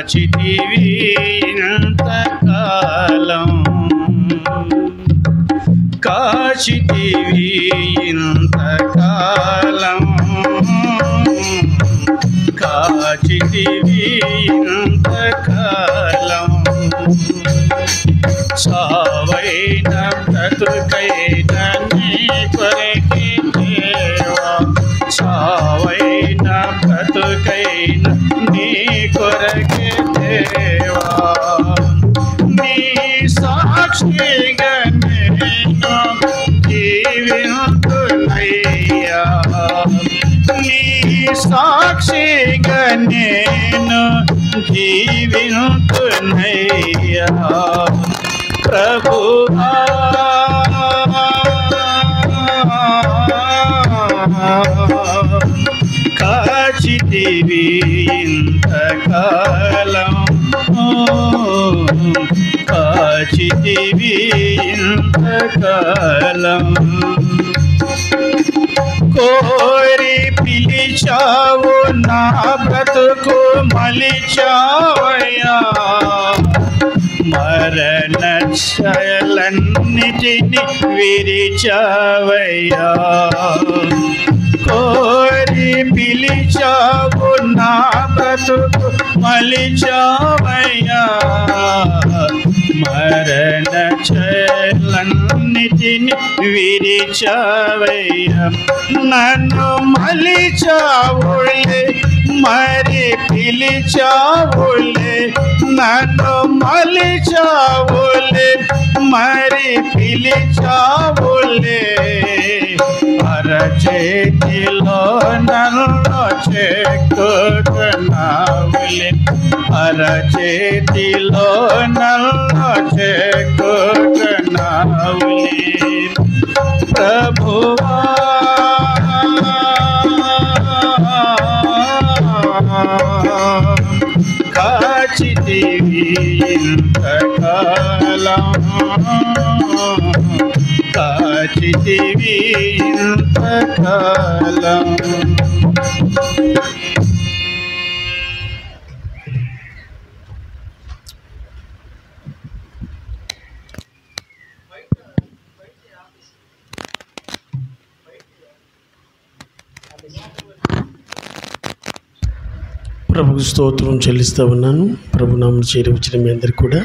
కాచితివి ఇంతకాలం, కాచితివి ఇంతకాలం, కాచితివి ఇంతకాలం. సావైన బ్రతుకైన నీ కొరకే దేవా, సావైన బ్రతుకైన నీ కొరకే దేవా. నీ సాక్షిగా నేను జీవింతునయ్యా, నీ సాక్షిగా నేను జీవింతునయ్యా. ప్రభువా కాచితివి ఇంతకాలం, కాచితివి ఇంతకాలం. కోరి పిలిచావు నా బ్రతుకు మలిచావయ్యా, మరణ ఛాయలన్నిటిని విరిచావయ్యా. కోరి పిలిచావు నా బ్రతుకు మలిచావయ్యా, మరణ ఛాయలన్నిటిని విరిచావయ్యా. నన్ను మలిచావులే మరి పిలిచావులే, నన్ను మలిచావులే మరి పిలిచావులే. అరచేతిలో నన్ను చెక్కుతున్నావులే, అరచేతిలో నన్ను చెక్కుతున్నావులే. ప్రభువా కాచితివి ఇంతకాలం, కాచితివి ఇంతకాలం. ప్రభుకు స్తోత్రం చెల్లిస్తూ ఉన్నాను. ప్రభు నామమున చేరి వచ్చిన మీ అందరికీ కూడా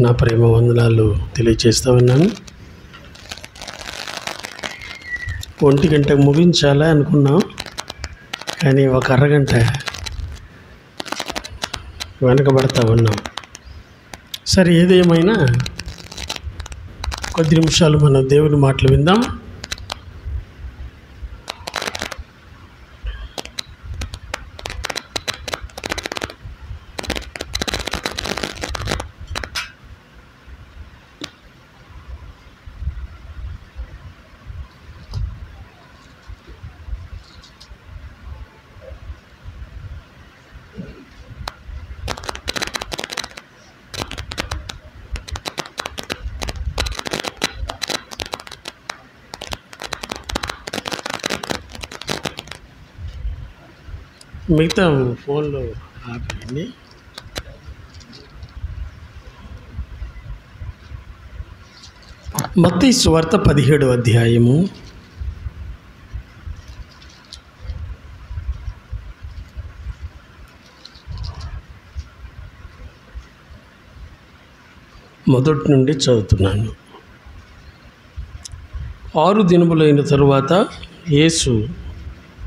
నా ప్రేమ వందనాలు తెలియజేస్తూ ఉన్నాను. 1 గంటకు ముగించాలా అనుకున్నాం, కానీ ఒక అరగంట వెనకబడతా ఉన్నాం. సరే, ఏదేమైనా కొద్ది నిమిషాలు మనం దేవుని మాటలు విందాం. మిగతా ఫోన్లో ఆపండి. మత్తయి సువార్త 17వ అధ్యాయము 1 నుండి చదువుతున్నాను. 6 దినములైన తరువాత యేసు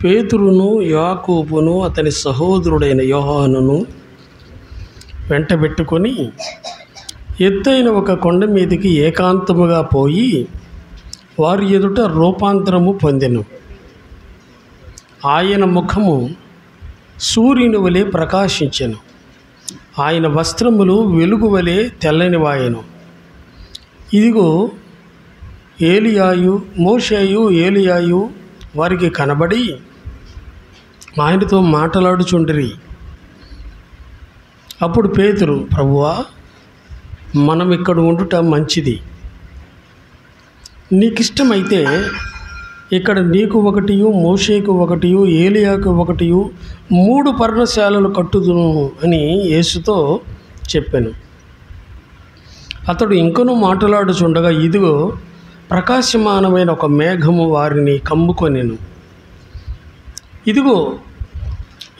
పేతురును యాకోబును అతని సహోదరుడైన యోహానును వెంటబెట్టుకొని ఎత్తైన ఒక కొండ మీదకి ఏకాంతముగా పోయి వారి ఎదుట రూపాంతరము పొందెను. ఆయన ముఖము సూర్యుని వలె ప్రకాశించెను, ఆయన వస్త్రములు వెలుగు వలె తెల్లనివాయెను. ఇదిగో మోషేయు ఏలియాయు వారికి కనబడి ఆయనతో మాట్లాడుచుండిరి. అప్పుడు పేతురు, ప్రభువా, మనం ఇక్కడ ఉండుట మంచిది. నీకిష్టమైతే ఇక్కడ నీకు ఒకటియు, మోషేకు ఒకటియు, ఏలియాకు ఒకటియు 3 పర్ణశాలలు కట్టుదును అని యేసుతో చెప్పాను. అతడు ఇంకనూ మాట్లాడుచుండగా ఇదిగో ప్రకాశమానమైన ఒక మేఘము వారిని కమ్ముకొనెను. ఇదిగో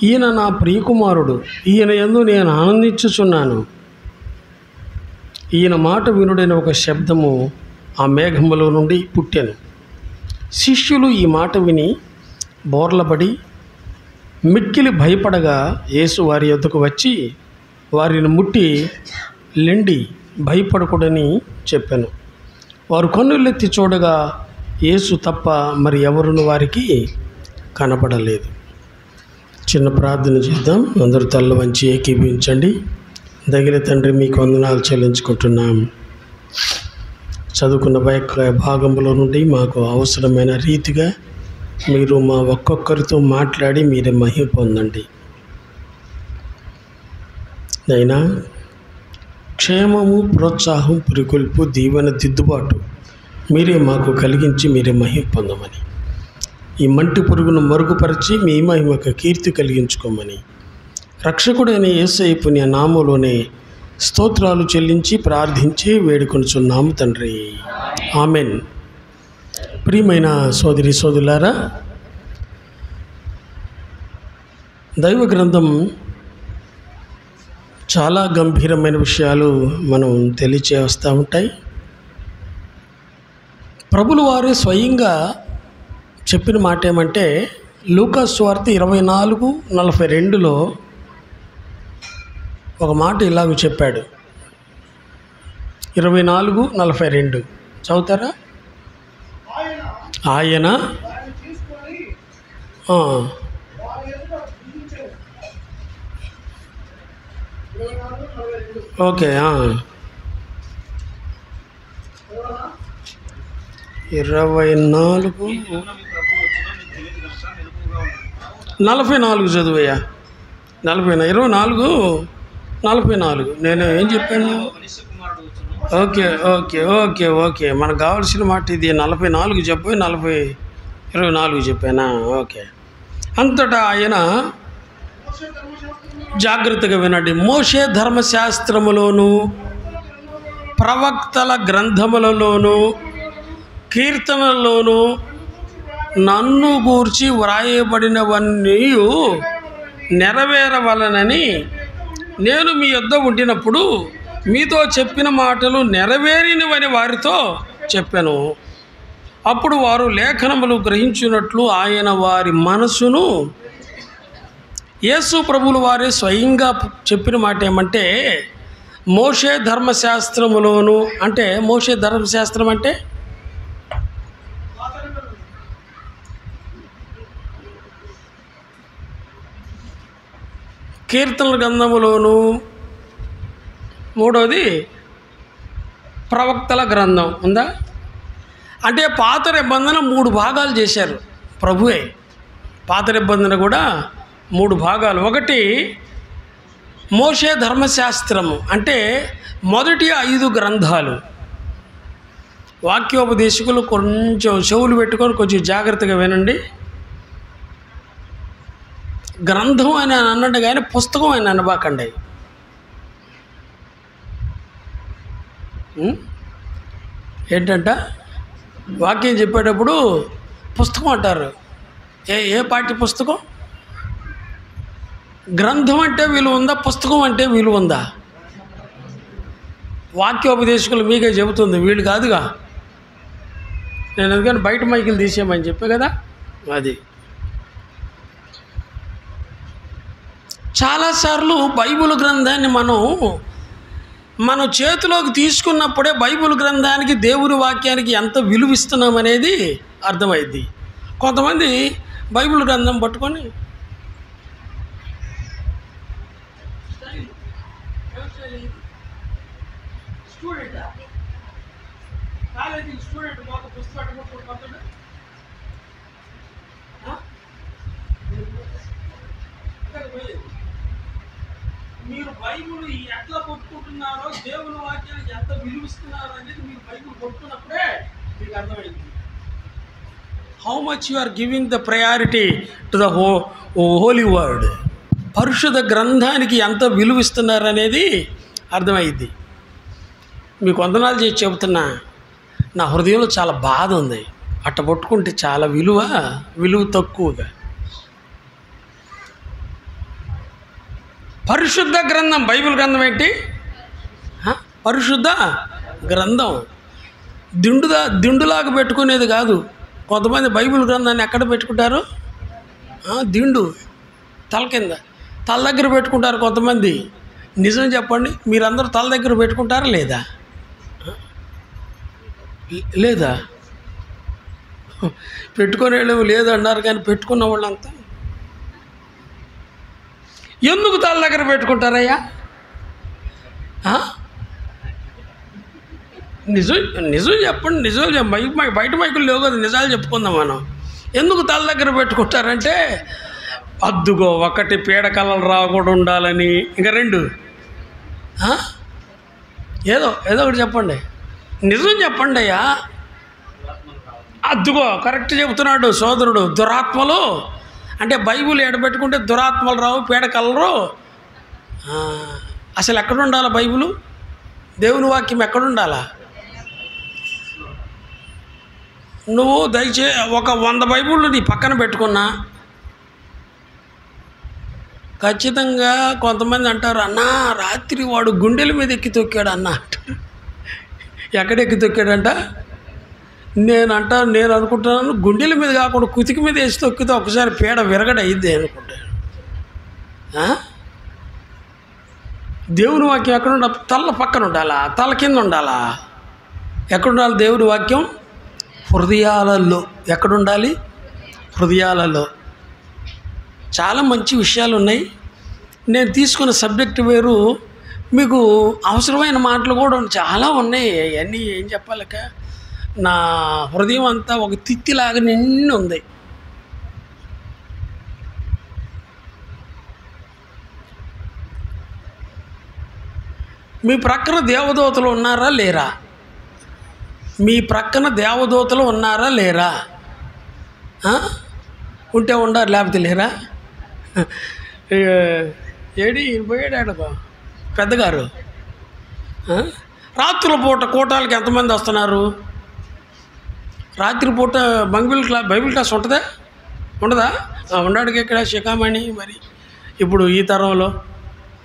ఈయన నా ప్రియకుమారుడు, ఈయన యందు నేను ఆనందించుచున్నాను. ఈయన మాట వినుడైన ఒక శబ్దము ఆ మేఘములో నుండి పుట్టెను. శిష్యులు ఈ మాట విని బోర్లపడి మిక్కిలి భయపడగా యేసు వారి యొద్దకు వచ్చి వారిని ముట్టి లెండి, భయపడకూడని చెప్పాను. వారు కన్నులెత్తి చూడగా యేసు తప్ప మరి ఎవరును వారికి కనపడలేదు. చిన్న ప్రార్థన చేద్దాం. అందరూ తల్ల వంచి ఏకీభవించండి. దగిన తండ్రి, మీకు వందనాలు చెల్లించుకుంటున్నాం. చదువుకున్న భాగంలో నుండి మాకు అవసరమైన రీతిగా మీరు మా ఒక్కొక్కరితో మాట్లాడి మీరే మహిమ పొందండి. అయినా క్షేమము, ప్రోత్సాహం, పురికొల్పు, దీవెన, దిద్దుబాటు మీరే మాకు కలిగించి మీరే మహిమ పొందమని, ఈ మంటి పురుగును మరుగుపరిచి మీ మహిమకు కీర్తి కలిగించుకోమని రక్షకుడైన యేసయ్య పుణ్య నామములోనే స్తోత్రాలు చెల్లించి ప్రార్థించి వేడుకొనుచున్నాము తండ్రి. ఆమెన్. ప్రియమైన సోదరి సోదరులారా, దైవ గ్రంథం చాలా గంభీరమైన విషయాలు మనం తెలియచేస్తూ ఉంటాయి. ప్రభులు వారే స్వయంగా చెప్పిన మాట ఏమంటే, లూకా సువార్త 24:42లో ఒక మాట ఇలాగ చెప్పాడు. 24:42 చదువుతారా? ఆయన ఓకే 24:44 చదువయ్యా. 24:44 నేను ఏం చెప్పాను? ఓకే ఓకే ఓకే ఓకే మనకు కావాల్సిన మాట ఇది. 44 చెప్పు, 24 చెప్పానా? ఓకే. అంతటా ఆయన, జాగ్రత్తగా వినండి, మోషే ధర్మశాస్త్రములోను ప్రవక్తల గ్రంథములలోను కీర్తనల్లోనూ నన్ను గూర్చి వ్రాయబడినవన్నీ నెరవేరవలనని నేను మీ యొద్ద ఉండినప్పుడు మీతో చెప్పిన మాటలు నెరవేరినవని వారితో చెప్పాను. అప్పుడు వారు లేఖనములు గ్రహించినట్లు ఆయన వారి మనసును, యేసు ప్రభువులు వారే స్వయంగా చెప్పిన మాట ఏమంటే, మోషే ధర్మశాస్త్రములోను, అంటే మోషే ధర్మశాస్త్రం అంటే కీర్తనల గ్రంథములోను, మూడోది ప్రవక్తల గ్రంథం ఉందా? అంటే పాత నిబంధన 3 భాగాలు చేశారు ప్రభువే. పాత నిబంధన కూడా 3 భాగాలు. ఒకటి మోషే ధర్మశాస్త్రము, అంటే మొదటి 5 గ్రంథాలు. వాక్యోపదేశకులు కొంచెం చెవులు పెట్టుకొని కొంచెం జాగ్రత్తగా వినండి. గ్రంథం అని అన్నాడు కానీ పుస్తకం అని అనబాకండి. ఏంటంట వాక్యం చెప్పేటప్పుడు పుస్తకం అంటారు. ఏ పాఠ్య పుస్తకం? గ్రంథం అంటే విలువ ఉందా? పుస్తకం అంటే విలువ ఉందా? వాక్యోపదేశకులు మీకే చెబుతుంది, వీళ్ళు కాదుగా. నేను ఎందుకని బయట మైకులు తీసేయమని చెప్పే కదా. అది చాలాసార్లు బైబిల్ గ్రంథాన్ని మనం చేతిలోకి తీసుకున్నప్పుడే బైబిల్ గ్రంథానికి, దేవుని వాక్యానికి ఎంత విలువ ఇస్తున్నాం అనేది అర్థమైద్ది. కొంతమంది బైబిల్ గ్రంథం పట్టుకొని మీరు బైబిల్ ఎట్లా కొట్టుకుంటున్నారో, దేవుని వాక్యానికి ఎంత విలువిస్తున్నారో అనేది మీరు బైబిల్ కొట్టుకున్నప్పుడే మీకు అర్థమైంది. How much you are giving the priority to the holy word. పరిశుద్ధ గ్రంథానికి ఎంత విలువ ఇస్తున్నారు అనేది అర్థమైద్ది. మీకు వందనాలు చేసి చెబుతున్నా, నా హృదయంలో చాలా బాధ ఉంది. అట్ట పట్టుకుంటే చాలా విలువ తక్కువగా. పరిశుద్ధ గ్రంథం, బైబిల్ గ్రంథం ఏంటి? పరిశుద్ధ గ్రంథం. దిండులాగా పెట్టుకునేది కాదు. కొంతమంది బైబిల్ గ్రంథాన్ని ఎక్కడ పెట్టుకుంటారు? దిండు తల కింద, తల దగ్గర పెట్టుకుంటారు కొంతమంది. నిజం చెప్పండి, మీరందరూ తల దగ్గర పెట్టుకుంటారా లేదా? లేదా? పెట్టుకునే వాళ్ళు లేదన్నారు, కానీ పెట్టుకున్న వాళ్ళంతా ఎందుకు తల దగ్గర పెట్టుకుంటారయ్యా? నిజం చెప్పండి, నిజం. బయట మైకులు లేవు కదా, నిజాలు చెప్పుకుందాం మనం. ఎందుకు తల దగ్గర పెట్టుకుంటారంటే, అద్దుగో ఒకటి పీడకలలు రాకుండా ఉండాలని, ఇంకా రెండు ఏదో ఒకటి చెప్పండి. నిజం చెప్పండి అయ్యా. అద్దుగో కరెక్ట్ చెబుతున్నాడు సోదరుడు. దురాత్మలు అంటే బైబిల్ ఎడబెట్టుకుంటే దురాత్మలు రావు, పీడకలరు. అసలు ఎక్కడ ఉండాలా బైబిలు? దేవుని వాక్యం ఎక్కడుండాలా? నువ్వు ఒక 100 బైబిళ్ళు నీ పక్కన పెట్టుకున్నా ఖచ్చితంగా కొంతమంది అంటారు, అన్నా రాత్రి వాడు గుండెల మీద ఎక్కి తొక్కాడు అన్న అంటారు. ఎక్కడెక్కి తొక్కాడంట? నేను అనుకుంటున్నాను, గుండెల మీద కాకుండా కుతికి మీద వేసి తొక్కితే ఒకసారి పీడ విరగడయిద్ది అనుకుంటాను. దేవుని వాక్యం ఎక్కడ ఉండాలి? తల పక్కన ఉండాలా? తల కింద ఉండాలా? ఎక్కడుండాలి దేవుని వాక్యం? హృదయాలలో. ఎక్కడుండాలి? హృదయాలలో. చాలా మంచి విషయాలు ఉన్నాయి. నేను తీసుకున్న సబ్జెక్ట్ వేరు, మీకు అవసరమైన మాటలు కూడా చాలా ఉన్నాయి. అవన్నీ ఏం చెప్పాలక, నా హృదయం అంతా ఒక తిత్తిలాగా నిండి ఉంది. మీ ప్రక్కన దేవదూతలు ఉన్నారా లేరా? మీ ప్రక్కన దేవదూతలు ఉన్నారా లేరా? ఉంటే ఉండారు, లేకపోతే లేరా? ఏడి పోయాడు పెద్దగారు. రాత్రుల పూట కూటాలకి ఎంతమంది వస్తున్నారు? రాత్రిపూట బైబిల్ క్లాస్ ఉంటుందా? ఉండదా? ఉండడానికి ఇక్కడ శిఖామణి. మరి ఇప్పుడు ఈ తరంలో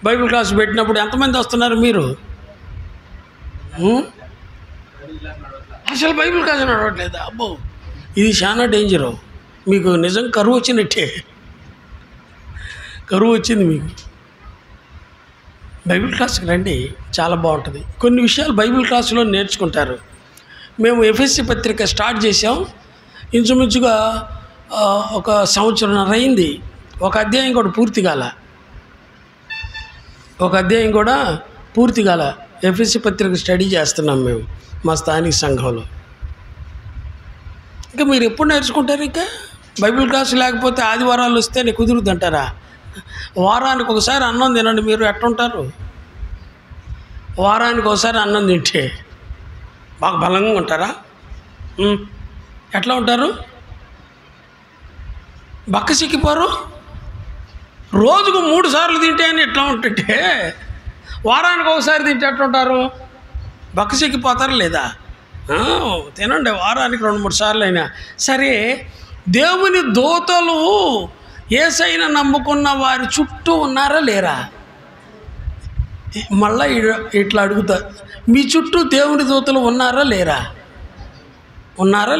బైబిల్ క్లాస్ పెట్టినప్పుడు ఎంతమంది వస్తున్నారు మీరు? అసలు బైబిల్ క్లాస్ నడవట్లేదా? అబ్బో, ఇది చాలా డేంజరు. మీకు నిజం కరువు వచ్చినట్టే. కరువు వచ్చింది మీకు. బైబిల్ క్లాస్కి రండి, చాలా బాగుంటుంది. కొన్ని విషయాలు బైబిల్ క్లాసులో నేర్చుకుంటారు. మేము ఎఫ్ఎస్సి పత్రిక స్టార్ట్ చేసాం. ఇంచుమించుగా 1 సంవత్సరంన్నర అయింది. ఒక అధ్యాయం కూడా పూర్తి కాల. ఎఫ్ఎస్సి పత్రిక స్టడీ చేస్తున్నాం మేము మా స్థానిక సంఘంలో. ఇంకా మీరు ఎప్పుడు నేర్చుకుంటారు? ఇంకా బైబిల్ క్లాసు లేకపోతే ఆదివారాలు వస్తే నీకు కుదురుద్దంటారా? వారానికి ఒకసారి అన్నం తినండి. మీరు ఎట్లుంటారు? వారానికి ఒకసారి అన్నం తింటే బాగా బలంగా ఉంటారా? ఎట్లా ఉంటారు? బక్క సిక్కిపోరు? రోజుకు 3 సార్లు తింటే అని ఎట్లా ఉంటుంటే, వారానికి ఒకసారి తింటే ఎట్లుంటారు? బక్క సిక్కిపోతారా లేదా? తినండి వారానికి 2-3 సార్లు అయినా సరే. దేవుని దూతలు యేసయ్యను నమ్ముకున్న వారి చుట్టూ ఉన్నారా లేరా? మళ్ళీ ఇట్లా అడుగుతా, మీ చుట్టూ దేవుని దూతలు ఉన్నారా లేరా? ఉన్నారా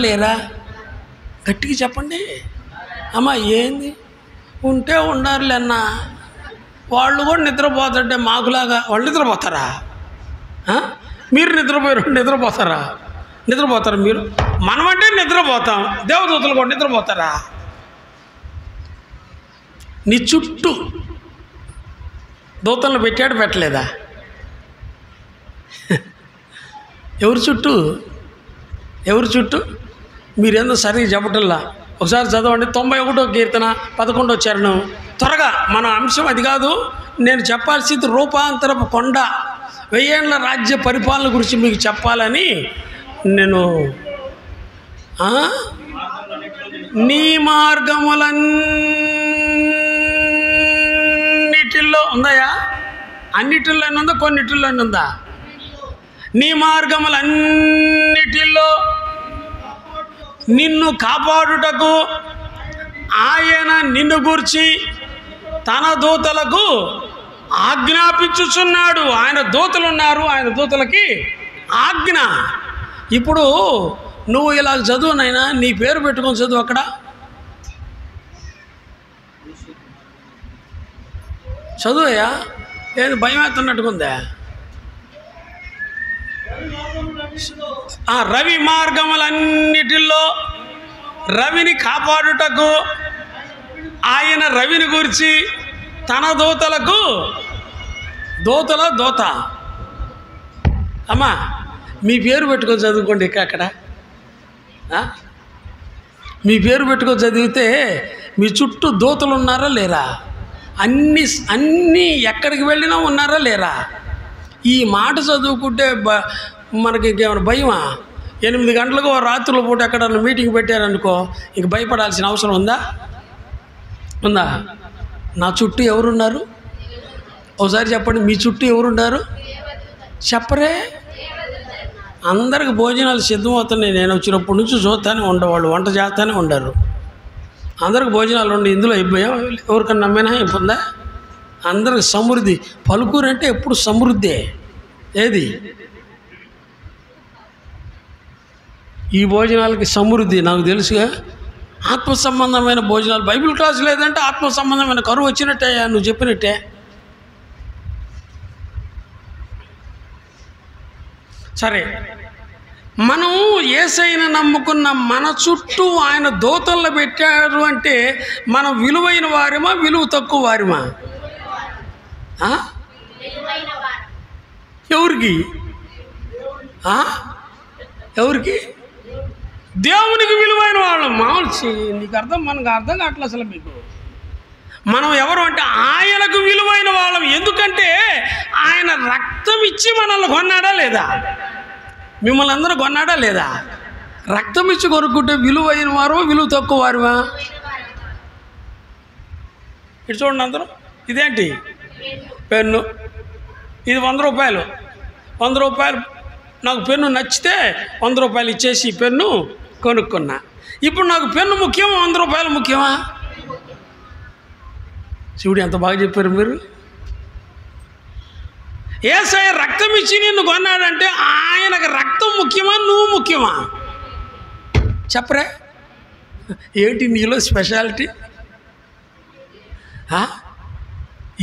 లేరా? గట్టిగా చెప్పండి. అమ్మా ఏంది? ఉంటే ఉండాలి అన్న. వాళ్ళు కూడా నిద్రపోతుంటే మాకులాగా వాళ్ళు నిద్రపోతారా? మీరు నిద్రపోతారా మీరు? మనమంటే నిద్రపోతాం, దేవదూతలు కూడా నిద్రపోతారా? నీ చుట్టూ దూతలను పెట్టలేదా? ఎవరి చుట్టూ? మీరేందో సరిగ్గా చెప్పటల్లా. ఒకసారి చదవండి 91వ కీర్తన 11వ చరణం. త్వరగా, మన అంశం అది కాదు. నేను చెప్పాల్సింది రూపాంతరపు కొండ 1000 ఏళ్ల రాజ్య పరిపాలన గురించి మీకు చెప్పాలని నేను నీ మార్గములన్నిటిల్లో ఉందాయా? అన్నిటిల్లోనే ఉందా? కొన్నిటిల్లోనే ఉందా? నీ మార్గములన్నిటిల్లో నిన్ను కాపాడుటకు ఆయన నిన్ను గూర్చి తన దూతలకు ఆజ్ఞాపించుచున్నాడు. ఆయన దూతలు ఉన్నారు, ఆయన దూతలకి ఆజ్ఞ. ఇప్పుడు నువ్వు ఇలా చదువునైనా నీ పేరు పెట్టుకొని చదువు. అక్కడ చదువయ్యా, ఏది భయం వేస్తున్నట్టుకుందా? రవి మార్గములన్నిటిల్లో రవిని కాపాడుటకు ఆయన రవిని గురించి తన దూతలకు, దూత అమ్మా మీ పేరు పెట్టుకొని చదువుకోండి. అక్కడ మీ పేరు పెట్టుకొని చదివితే మీ చుట్టూ దూతలు ఉన్నారా లేరా? అన్నీ ఎక్కడికి వెళ్ళినా ఉన్నారా లేరా? ఈ మాట చదువుకుంటే మనకి ఇంకేమైనా భయమా? 8 గంటలకు రాత్రుల పూట ఎక్కడన్నా మీటింగ్ పెట్టారనుకో, ఇంక భయపడాల్సిన అవసరం ఉందా? నా చుట్టూ ఎవరున్నారు? ఒకసారి చెప్పండి, మీ చుట్టూ ఎవరున్నారు? చెప్పరే. అందరికి భోజనాలు సిద్ధమవుతున్నాయి. నేను వచ్చినప్పటి నుంచి చూస్తానే ఉండేవాళ్ళు, వంట చేస్తానే ఉండరు. అందరికి భోజనాలు ఉండి ఇందులో ఎవరికన్నా నమ్మినా అయిపోయిందా? అందరికి సమృద్ధి. పలుకూరు అంటే ఎప్పుడు సమృద్ధే. ఏది ఈ భోజనాలకి సమృద్ధి నాకు తెలుసుగా. ఆత్మ సంబంధమైన భోజనాలు. బైబిల్ క్లాస్ లేదంటే ఆత్మ సంబంధమైన కరువు వచ్చినట్టే నువ్వు చెప్పినట్టే. సరే, మనం యేసయ్యను నమ్ముకున్న మన చుట్టూ ఆయన దూతల్లో పెట్టారు అంటే మనం విలువైన వారిమా, విలువ తక్కువ వారిమా? ఎవరికి? ఎవరికి? దేవునికి విలువైన వాళ్ళం. మామూలు నీకు మనకు అర్థం కావట్లేదు అసలు మీకు. మనం ఎవరు అంటే ఆయనకు విలువైన వాళ్ళం. ఎందుకంటే ఆయన రక్తం ఇచ్చి మనల్ని కొన్నాడా లేదా? మిమ్మల్ని అందరూ కొన్నాడా లేదా? రక్తం ఇచ్చి కొనుక్కుంటే విలువైన వారు, విలువ తక్కువ వారువా? ఇటు చూడండి అందరూ. ఇదేంటి? పెన్ను. ఇది 100 రూపాయలు. 100 రూపాయలు నాకు పెన్ను నచ్చితే 100 రూపాయలు ఇచ్చేసి పెన్ను కొనుక్కున్నా. ఇప్పుడు నాకు పెన్ను ముఖ్యమా, 100 రూపాయలు ముఖ్యమా? చూడు ఎంత బాగా చెప్పారు మీరు. యేసయ్య రక్తం ఇచ్చి నిన్ను కొన్నాడంటే ఆయనకు రక్తం ముఖ్యమా, నువ్వు ముఖ్యమా? చెప్పరే. ఏంటి నీలో స్పెషాలిటీ?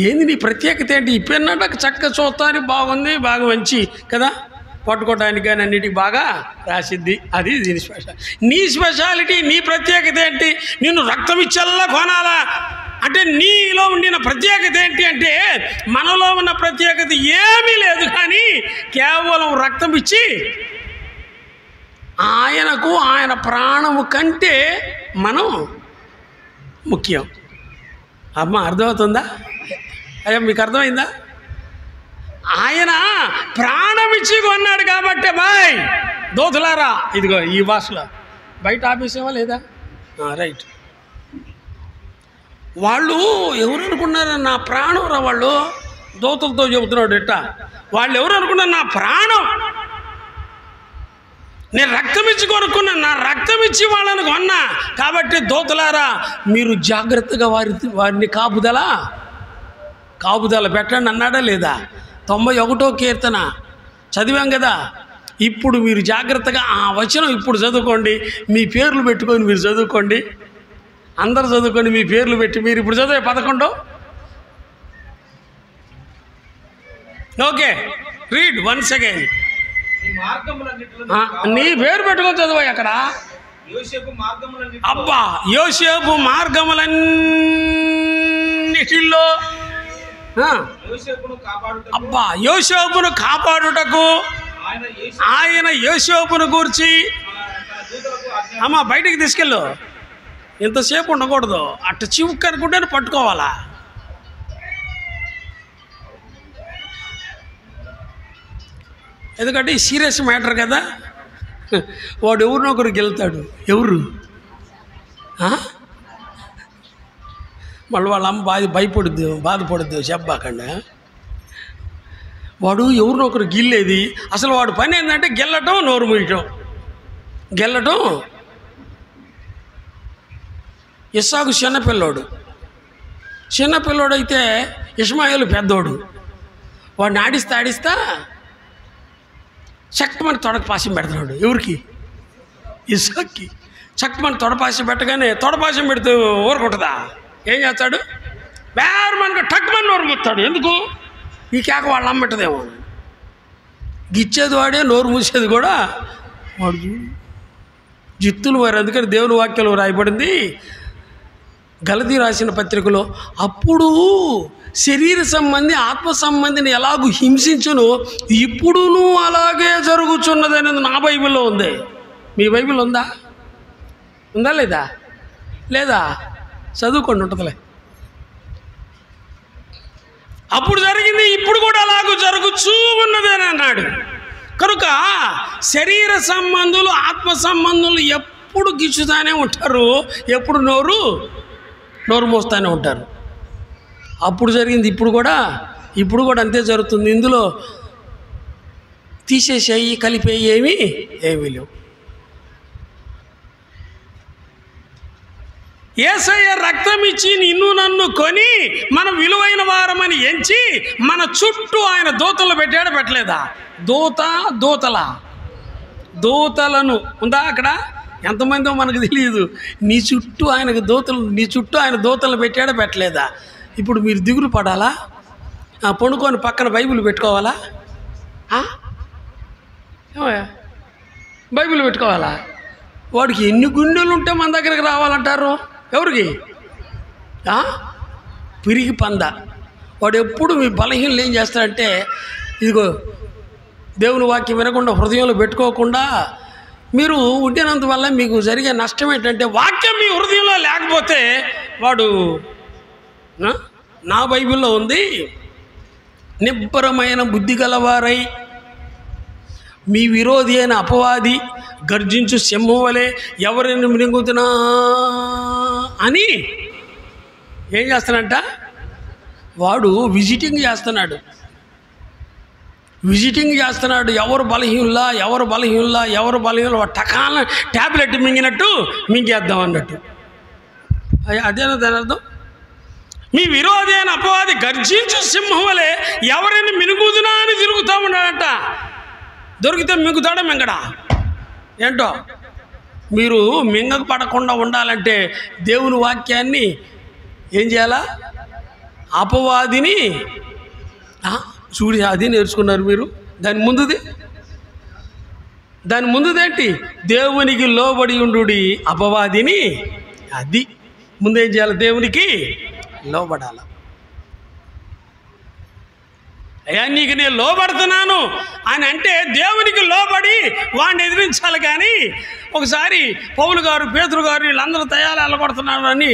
ఏంది నీ ప్రత్యేకత ఏంటి? ఈ పెన్ను నాకు చక్కగా చూస్తానికి బాగుంది, బాగా మంచి కదా, పట్టుకోవడానికి కానీ అన్నిటికి బాగా రాసిద్ది. అది దీని స్పెషాలిటీ. నీ స్పెషాలిటీ, నీ ప్రత్యేకత ఏంటి? నిన్ను రక్తం ఇచ్చల్లా కొనాలా అంటే నీలో ఉండిన ప్రత్యేకత ఏంటి అంటే మనలో ఉన్న ప్రత్యేకత ఏమీ లేదు, కానీ కేవలం రక్తం ఇచ్చి ఆయనకు, ఆయన ప్రాణము కంటే మనం ముఖ్యం. అమ్మ అర్థమవుతుందా? అయ్యా మీకు అర్థమైందా? ఆయన ప్రాణం ఇచ్చి కొన్నాడు కాబట్టి బాయ్ దోతులారా, ఇదిగో ఈ భాషలో బయట ఆపేసేవా లేదా? రైట్. వాళ్ళు ఎవరు అనుకున్నారా? నా ప్రాణం రా. వాళ్ళు దోతులతో చెబుతున్నాడు ఎట్ట. వాళ్ళు ఎవరు అనుకున్నారు? నా ప్రాణం. నేను రక్తం ఇచ్చి కొనుక్కున్నా, నా రక్తం ఇచ్చి వాళ్ళని కొన్నా. కాబట్టి దోతులారా మీరు జాగ్రత్తగా వారిని కాపుదల పెట్టండి అన్నాడా లేదా? 91వ కీర్తన చదివాం కదా. ఇప్పుడు మీరు జాగ్రత్తగా ఆ వచనం ఇప్పుడు చదువుకోండి. మీ పేర్లు పెట్టుకొని మీరు చదువుకోండి. అందరు చదువుకొని మీ పేర్లు పెట్టి మీరు ఇప్పుడు చదివే 11. Okay, read once again. నీ పేరు పెట్టుకొని చదువు అక్కడ. అబ్బా, యోసేపు మార్గములన్నిటిలో అబ్బా యోసేపును కాపాడుటకు ఆయన యోసేపును గూర్చి అమ్మ బయటికి తీసుకెళ్ళు. ఇంతసేపు ఉండకూడదు. అట్ట చివుక్ అనుకుంటే పట్టుకోవాలా? ఎందుకంటే ఈ సీరియస్ మ్యాటర్ కదా. వాడు ఎవరినొకరు గెలుతాడు. ఎవరు? మళ్ళీ వాళ్ళ అమ్మ బాధపడుద్దు చెప్పబాకండి. వాడు ఎవరినొకరు గిల్లేది. అసలు వాడు పని ఏంటంటే గెల్లటం, నోరు మూయటం, గెల్లటం. ఇస్సాకు చిన్నపిల్లోడైతే ఇష్మాయేలు పెద్దోడు. వాడిని ఆడిస్తా చక్కమని తొడపాసం పెడుతున్నాడు. ఎవరికి? ఇస్సాక్కి. చక్కమని తొడపాసం పెట్టగానే తొడపాసం పెడితే ఊరుకుంటుందా? ఏం చేస్తాడు? వేరమనుక టక్మని నోరు మూస్తాడు. ఎందుకు? ఈ కేక వాళ్ళ అమ్మటదేమో. గిచ్చేది వాడే, నోరు మూసేది కూడా వాడు. జిత్తులు వారు. అందుకని దేవుని వాక్యంలో రాయబడింది గలతీ రాసిన పత్రికలో, అప్పుడు శరీర సంబంధి ఆత్మ సంబంధిని ఎలాగూ హింసించును ఇప్పుడును అలాగే జరుగుతున్నది అనేది నా బైబిల్లో ఉంది. మీ బైబిల్ ఉందా? లేదా? చదువుకోండి, ఉంటుందిలే. అప్పుడు జరిగింది, ఇప్పుడు కూడా అలాగూ జరుగుతూ ఉన్నది అని అన్నాడు. కనుక శరీర సంబంధులు ఆత్మ సంబంధులు ఎప్పుడు గిచ్చుతానే ఉంటారు, ఎప్పుడు నోరు మోస్తానే ఉంటారు. అప్పుడు జరిగింది, ఇప్పుడు కూడా అంతే జరుగుతుంది. ఇందులో తీసేసేయి కలిపేయి ఏమీ లేవు. యేసయ్య రక్తం ఇచ్చి నిన్ను నన్ను కొని మనం విలువైన వారమని ఎంచి మన చుట్టూ ఆయన దూతలు పెట్టాడు. పెట్టలేదా? దూతలను ఉందా అక్కడ? ఎంతమందో మనకు తెలియదు. నీ చుట్టూ ఆయన దూతలు పెట్టాడా? పెట్టలేదా? ఇప్పుడు మీరు దిగులు పడాలా? పండుకొని పక్కన బైబిల్ పెట్టుకోవాలా? బైబిల్ పెట్టుకోవాలా? వాడికి ఎన్ని గుండెలు ఉంటే మన దగ్గరికి రావాలంటారు? ఎవరికి? పిరిగి పంద. వాడు ఎప్పుడు మీ బలహీనలు ఏం చేస్తాడంటే, ఇదిగో దేవుని వాక్యం వినకుండా హృదయంలో పెట్టుకోకుండా మీరు ఉండినందువల్ల మీకు జరిగే నష్టం ఏంటంటే, వాక్యం మీ హృదయంలో లేకపోతే వాడు, నా బైబిల్లో ఉంది, నిబ్బరమైన బుద్ధి గలవారై మీ విరోధి అయిన అపవాది గర్జించు సింహం వలె ఎవరిని మృంగుతున్నా అని ఏం చేస్తానంట? వాడు విజిటింగ్ చేస్తున్నాడు. ఎవరు బలహీనులా టకాల ట్యాబ్లెట్ మింగినట్టు మింగేద్దాం అన్నట్టు. అదేనా దాని అర్థం? మీ విరోధి అయిన అపవాది గర్జించు సింహం వలె ఎవరిని మినుగుదునా అని తిరుగుతూ ఉన్నాడంట. దొరికితే మింగుతాడా మింగడా? ఏంటో. మీరు మింగకు పడకుండా ఉండాలంటే దేవుని వాక్యాన్ని ఏం చేయాలా? అపవాదిని చూడి అది నేర్చుకున్నారు మీరు. దాని ముందుదేంటి? దేవునికి లోబడి ఉండు అపవాదిని. అది ముందేం చేయాలి? దేవునికి లోబడాల. అయ్యా నీకు నేను లోబడుతున్నాను అని అంటే దేవునికి లోబడి వాడిని ఎదిరించాలి. కానీ ఒకసారి పౌలు గారు, పేతురు గారు వీళ్ళందరూ తయారు అల్లగొడుతున్నారు అని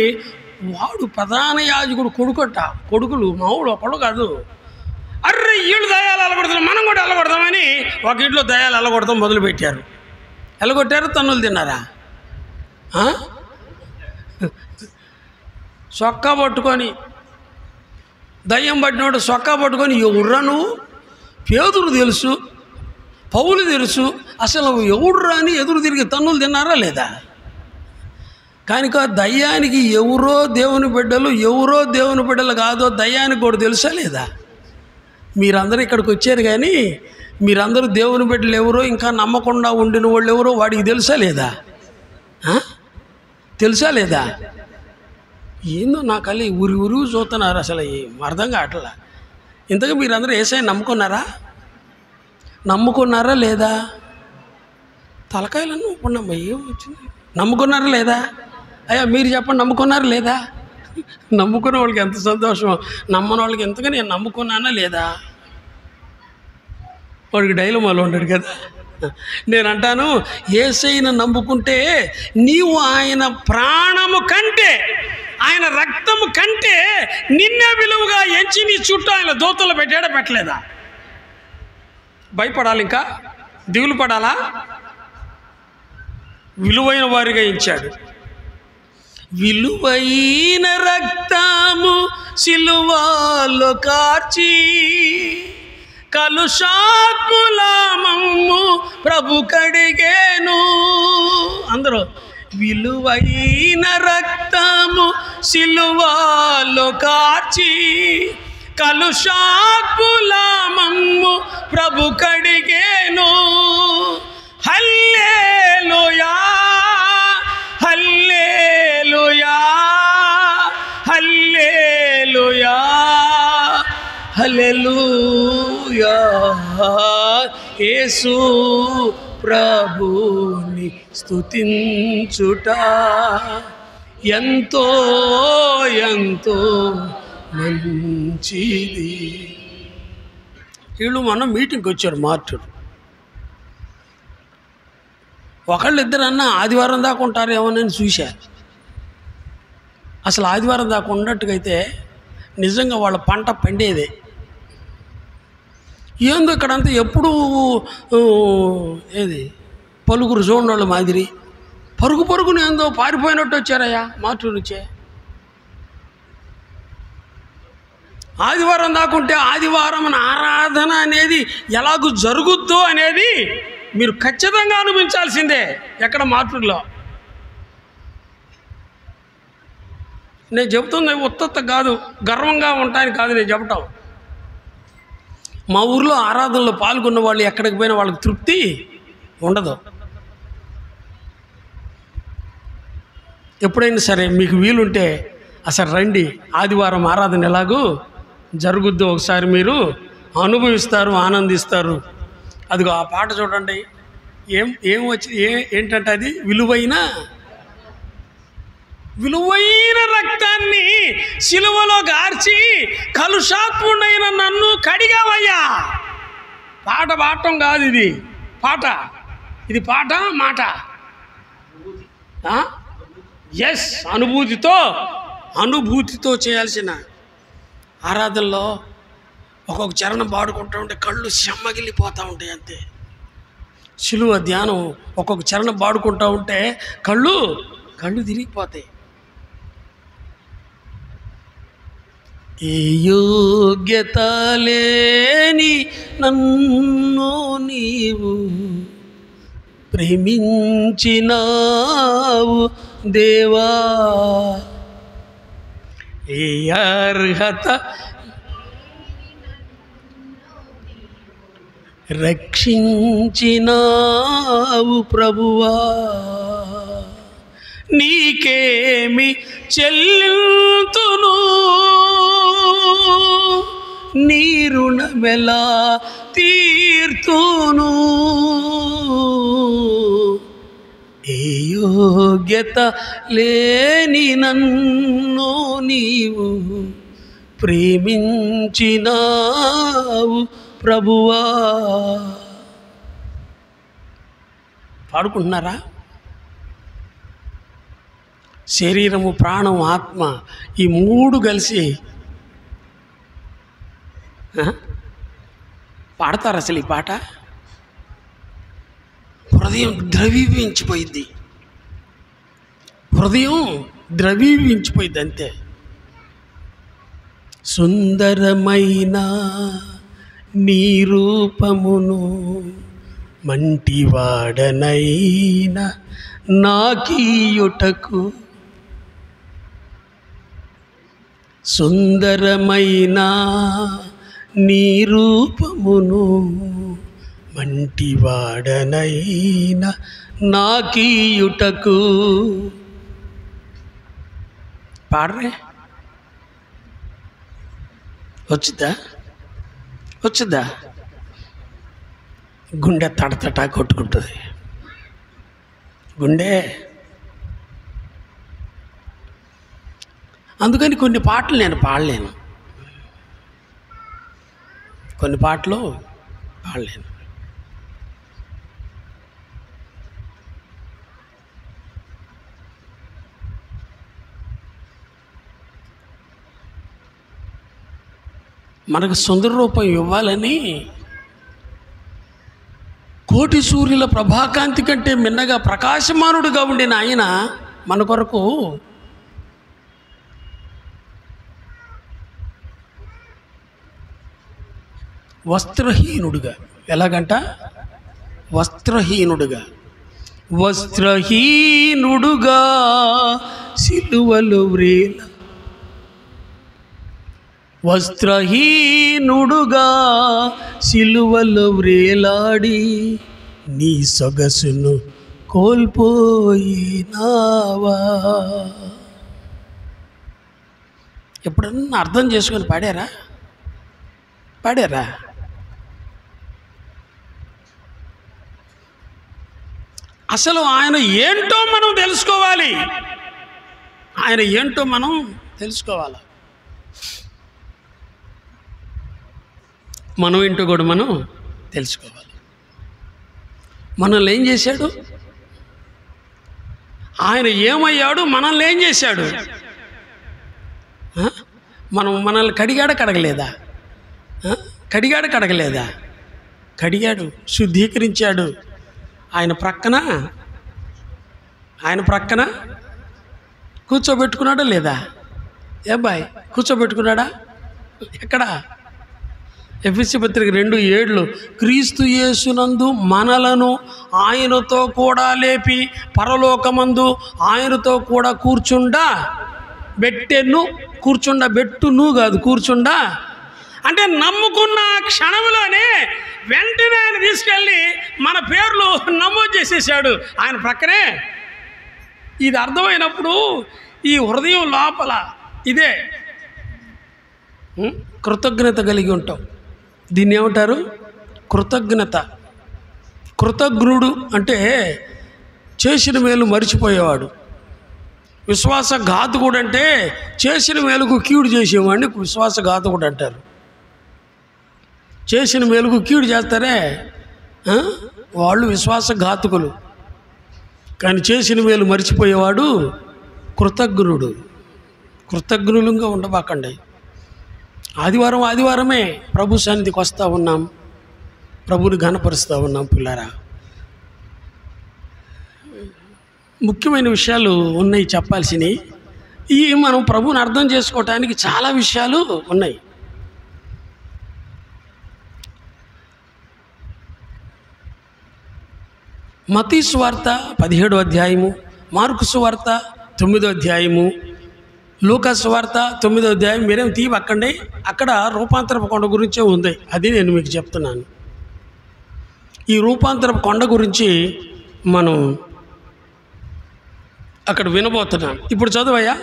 వాడు ప్రధాన యాజకుడు కొడుకులు మామూలు ఒకడు కాదు. అర్రే వీళ్ళు దయాలు అల్లగొడుతున్నారు, మనం కూడా అల్లగొడతామని ఒక ఇంట్లో దయాలు అల్లగొడతాం మొదలుపెట్టారు. ఎల్లగొట్టారు, తన్నులు తిన్నారా? సొక్కా పట్టుకొని దయ్యం పట్టినోడు సొక్కా పట్టుకొని ఎవర్రా నువ్వు? పేతురు తెలుసు, పౌలు తెలుసు, అసలు ఎవడురా అని ఎదురు తిరిగి తన్నులు తిన్నారా లేదా? కనుక దయ్యానికి ఎవరో దేవుని బిడ్డలు కాదో దయ్యానికి కూడా తెలుసా లేదా? మీరందరూ ఇక్కడికి వచ్చారు కానీ మీరందరూ దేవుని బిడ్డలు ఎవరో, ఇంకా నమ్మకుండా ఉండిన వాళ్ళు ఎవరో వాడికి తెలుసా లేదా? ఏందో నా కళ్ళి ఊరి చూస్తున్నారు. అసలు అర్థం కావట్లా. ఇంతగా మీరందరూ యేసయ్యని నమ్ముకున్నారా లేదా? తలకాయలను నమ్ముకున్నామా? ఏం వచ్చింది? నమ్ముకున్నారా లేదా? అయ్యా మీరు చెప్పండి, నమ్ముకున్నారా లేదా? నమ్ముకున్న వాళ్ళకి ఎంత సంతోషం, నమ్మని వాళ్ళకి ఎంతగా నేను నమ్ముకున్నానా లేదా? వాడికి డైలమాలో ఉంటాడు కదా. నేను అంటాను, యేసయ్యను నమ్ముకుంటే నీవు ఆయన ప్రాణము కంటే, ఆయన రక్తము కంటే నిన్నే విలువగా ఎంచి నీ చుట్టూ ఆయన దూతలు పెట్టలేదా? భయపడాలి? ఇంకా దిగులు పడాలా? విలువైన వారిగా ఎంచాడు. విలువైన రక్తము సిలువలో కార్చి కలుషాత్ముల మమ్ము ప్రభు కడిగేను. అందరూ విలువైన రక్తము సిలువలో కార్చి కలుషాత్ముల మమ్ము ప్రభు కడిగేను. హల్లెలూయా హల్లెలూయా హల్లెలూయా హల్లెలూయా. యేసు ప్రభుని స్తుతించుట ఎంతో ఎంతో మంచిది. వీళ్ళు మనం మీటింగ్కి వచ్చారు మార్చుడు. ఒకళ్ళిద్దరన్నా ఆదివారం దాకా ఉంటారేమో నేను చూశా. అసలు ఆదివారం దాకా ఉన్నట్టుగైతే నిజంగా వాళ్ళ పంట పండేదే. ఏందో ఇక్కడంతా ఎప్పుడు ఏది పలుగురు చూడండి మాదిరి పరుగు పరుగుని ఏందో పారిపోయినట్టు వచ్చారయ్యా మార్చు నుంచే. ఆదివారం దాకుంటే ఆదివారం ఆరాధన అనేది ఎలాగూ జరుగుద్దో అనేది మీరు ఖచ్చితంగా అనుభవించాల్సిందే. ఎక్కడ మార్పులో నేను చెబుతుంది ఉత్తత్త కాదు, గర్వంగా ఉంటాయని కాదు నేను చెప్పటం. మా ఊర్లో ఆరాధనలో పాల్గొన్న వాళ్ళు ఎక్కడికి పోయినా వాళ్ళకి తృప్తి ఉండదు. ఎప్పుడైనా సరే మీకు వీలుంటే అసలు రండి, ఆదివారం ఆరాధన ఎలాగూ జరుగుద్దో ఒకసారి మీరు అనుభవిస్తారు, ఆనందిస్తారు. అదిగో ఆ పాట చూడండి. ఏం వచ్చి ఏంటంటే అది విలువైన రక్తాన్ని సిలువలో గార్చి కలుషాత్ముడైన నన్ను కడిగావయ్యా. పాట పాడటం కాదు ఇది, పాట ఇది పాట మాట. ఎస్, అనుభూతితో చేయాల్సిన ఆరాధనలో ఒక్కొక్క చరణం పాడుకుంటూ ఉంటే కళ్ళు చెమ్మగిల్లిపోతూ ఉంటాయి అంతే. సిలువ ధ్యానం ఒక్కొక్క చరణం పాడుకుంటూ ఉంటే కళ్ళు తిరిగిపోతాయి. ఏ యోగ్యత లేని నన్ను నీవు ప్రేమించినావు దేవా, ఏ అర్హత రక్షించినావు ప్రభువా, నీకేమి చెల్లింతును, నీ రుణమెలా తీర్తును. ఏ యోగ్యత లేని నన్ను నీవు ప్రేమించినావు ప్రభువా. పాడుకుంటున్నారా? శరీరము, ప్రాణం, ఆత్మ ఈ మూడు కలిసి పాడతారు. అసలు ఈ పాట హృదయం ద్రవీవించిపోయింది అంతే. సుందరమైన నీ రూపమును మంటివాడనైన నాకీయుటకు, సుందరమైన నీ రూపమును మంటివాడనైన నాకీయుటకు. పాడరే, వచ్చుద్దా? గుండె తడతట కొట్టుకుంటుంది. గుండె అందుకని కొన్ని పాటలు నేను పాడలేను, కొన్ని పాటలు పాడలేను. మనకు సుందర రూపం ఇవ్వాలని కోటి సూర్యుల ప్రభాకాంతి కంటే మిన్నగా ప్రకాశమానుడుగా ఉండిన ఆయన మన కొరకు వస్త్రహీనుడుగా, ఎలాగంట? వస్త్రహీనుడుగా సిలువలో వ్రేల, వస్త్రహీనుడుగా సిలువలో వ్రేలాడి నీ సొగసును కోల్పోయినావా. ఎప్పుడన్నా అర్థం చేసుకొని పాడారా? అసలు ఆయన ఏంటో మనం తెలుసుకోవాలి. మనం ఏంటో కూడా మనం తెలుసుకోవాలి. మనల్ని ఏం చేశాడు? ఆయన ఏమయ్యాడు? మనల్ని ఏం చేశాడు? మనల్ని కడగలేదా? కడిగాడు, శుద్ధీకరించాడు. ఆయన ప్రక్కన కూర్చోబెట్టుకున్నాడా లేదా? బాయ్ కూర్చోబెట్టుకున్నాడా? ఎక్కడ? ఎఫెసీ పత్రిక 2:7 క్రీస్తు యేసునందు మనలను ఆయనతో కూడా లేపి పరలోకమందు ఆయనతో కూడా కూర్చుండబెట్టును కాదు, కూర్చుండా అంటే నమ్ముకున్న క్షణంలోనే వెంటనే ఆయన తీసుకెళ్ళి మన పేర్లు నమోదు చేసేసాడు ఆయన ప్రక్కనే. ఇది అర్థమైనప్పుడు ఈ హృదయం లోపల ఇదే కృతజ్ఞత కలిగి ఉంటాం. దీన్ని ఏమంటారు? కృతజ్ఞుడు అంటే చేసిన మేలు మరిచిపోయేవాడు. విశ్వాసఘాతకుడు అంటే చేసిన మేలుకు కీడు చేసేవాడిని విశ్వాసఘాతకుడు అంటారు. చేసిన మేలుకు కీడు చేస్తారే వాళ్ళు విశ్వాసఘాతకులు. కానీ చేసిన మేలు మరిచిపోయేవాడు కృతజ్ఞులుగా ఉండబాకండి. ఆదివారమే ప్రభు సన్నిధికి వస్తూ ఉన్నాం, ప్రభుని ఘనపరుస్తూ ఉన్నాం. పిల్లారా, ముఖ్యమైన విషయాలు ఉన్నాయి చెప్పాల్సినవి. ఈ మనం ప్రభుని అర్థం చేసుకోవటానికి చాలా విషయాలు ఉన్నాయి. మత్తయి సువార్త 17వ అధ్యాయము, మార్కు సువార్త 9వ అధ్యాయము, లూకా సువార్త 9వ అధ్యాయం. మీరేం తీయకండి, అక్కడ రూపాంతరపు కొండ గురించే ఉంది. అది నేను మీకు చెప్తున్నాను. ఈ రూపాంతరపు కొండ గురించి మనం అక్కడ వినబోతున్నాం. ఇప్పుడు చదువయ్యా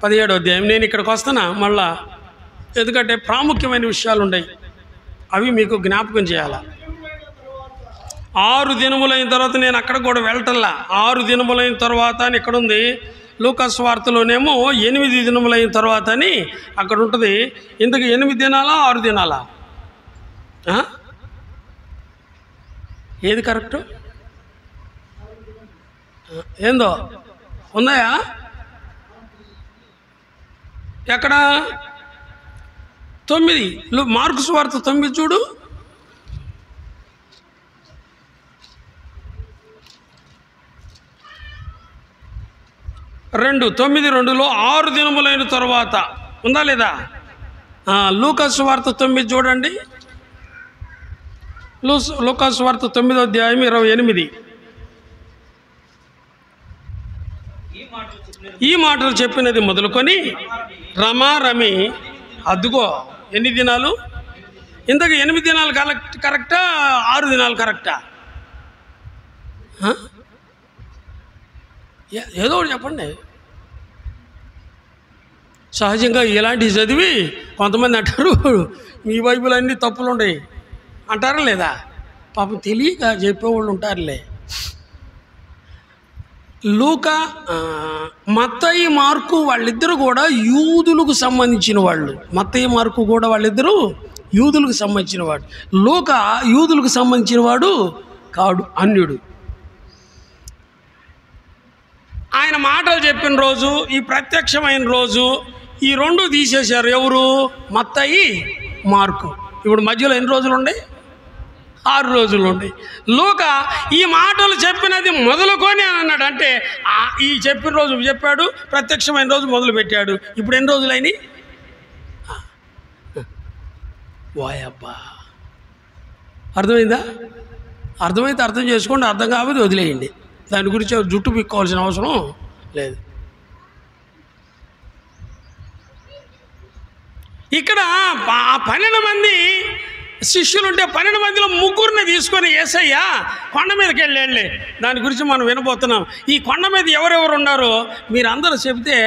17వ అధ్యాయం. నేను ఇక్కడికి వస్తున్నా మళ్ళా, ఎందుకంటే ప్రాముఖ్యమైన విషయాలు ఉన్నాయి, అవి మీకు జ్ఞాపకం చేయాలా. 6 దినములైన తర్వాత నేను అక్కడ కూడా వెళ్ళటల్లా. 6 దినములైన తర్వాత అని ఇక్కడ ఉంది. లూకా సువార్తలోనేమో 8 దినములైన తర్వాత అని అక్కడ ఉంటుంది. ఇంతకు 8 దినాలా 6 దినాలా? ఏది కరెక్టు? ఏందో ఉన్నాయా? ఎక్కడ? 9 మార్కు సువార్త 9 చూడు. 9:2లో 6 దినములైన తర్వాత ఉందా లేదా? లూకా సువార్త 9 చూడండి. లూకా సువార్త 9వ అధ్యాయం 28. ఈ మాటలు చెప్పినది మొదలుకొని రమారమి అద్దుకో. ఎన్ని దినాలు? ఇంతకు 8 దినాలు కరెక్టా 6 దినాలు కరెక్టా? ఏదో ఒకటి చెప్పండి. సహజంగా ఇలాంటివి చదివి కొంతమంది అంటారు మీ బైబిల్ అన్నీ తప్పులు ఉన్నాయి అంటారా లేదా? పాపం తెలియక చెప్పేవాళ్ళు ఉంటారులే. లూకా, మత్తయి, మార్కు వాళ్ళిద్దరు కూడా యూదులకు సంబంధించిన వాళ్ళు. మత్తయి, మార్కు కూడా వాళ్ళిద్దరూ యూదులకు సంబంధించిన వాడు. లూకా యూదులకు సంబంధించిన వాడు కాడు, అన్యుడు. ఆయన మాటలు చెప్పిన రోజు, ఈ ప్రత్యక్షమైన రోజు, ఈ 2 తీసేశారు. ఎవరు? మత్తయి, మార్కు. ఇప్పుడు మధ్యలో ఎన్ని రోజులు ఉన్నాయి? 6 రోజులు ఉన్నాయి. లూకా ఈ మాటలు చెప్పినది మొదలుకొని అని అన్నాడు. అంటే ఈ చెప్పిన రోజు చెప్పాడు, ప్రత్యక్షమైన రోజు మొదలు పెట్టాడు. ఇప్పుడు ఎన్ని రోజులైనవి? వాయబ్బా, అర్థమైందా? అర్థమైతే అర్థం చేసుకోండి, అర్థం కాకపోతే వదిలేయండి. దాని గురించి జుట్టు పిక్కోవాల్సిన అవసరం లేదు. ఇక్కడ 12 మంది శిష్యులుంటే 12 మందిలో 3 తీసుకొని యేసయ్య కొండ మీదకి వెళ్ళి దాని గురించి మనం వినబోతున్నాం. ఈ కొండ మీద ఎవరెవరు ఉన్నారో మీరు అందరూ చెబితే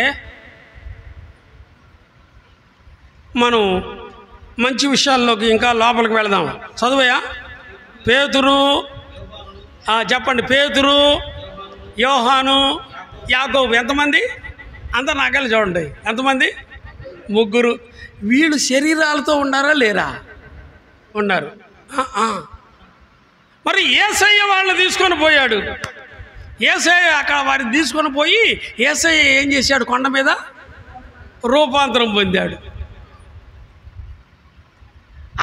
మనం మంచి విషయాల్లోకి ఇంకా లోపలికి వెళదాం. చదువయ్యా. పేతురు, చెప్పండి. పేతురు, యోహాను, యాకోబు. ఎంతమంది? అందరు నాకెళ్ళి చూడండి. ఎంతమంది? 3. వీళ్ళు శరీరాలతో ఉన్నారా లేరా? ఉన్నారు. మరి యేసయ్య వాళ్ళని తీసుకొని పోయాడు. యేసయ్య అక్కడ వారిని తీసుకొని పోయి యేసయ్య ఏం చేశాడు? కొండ మీద రూపాంతరం పొందాడు.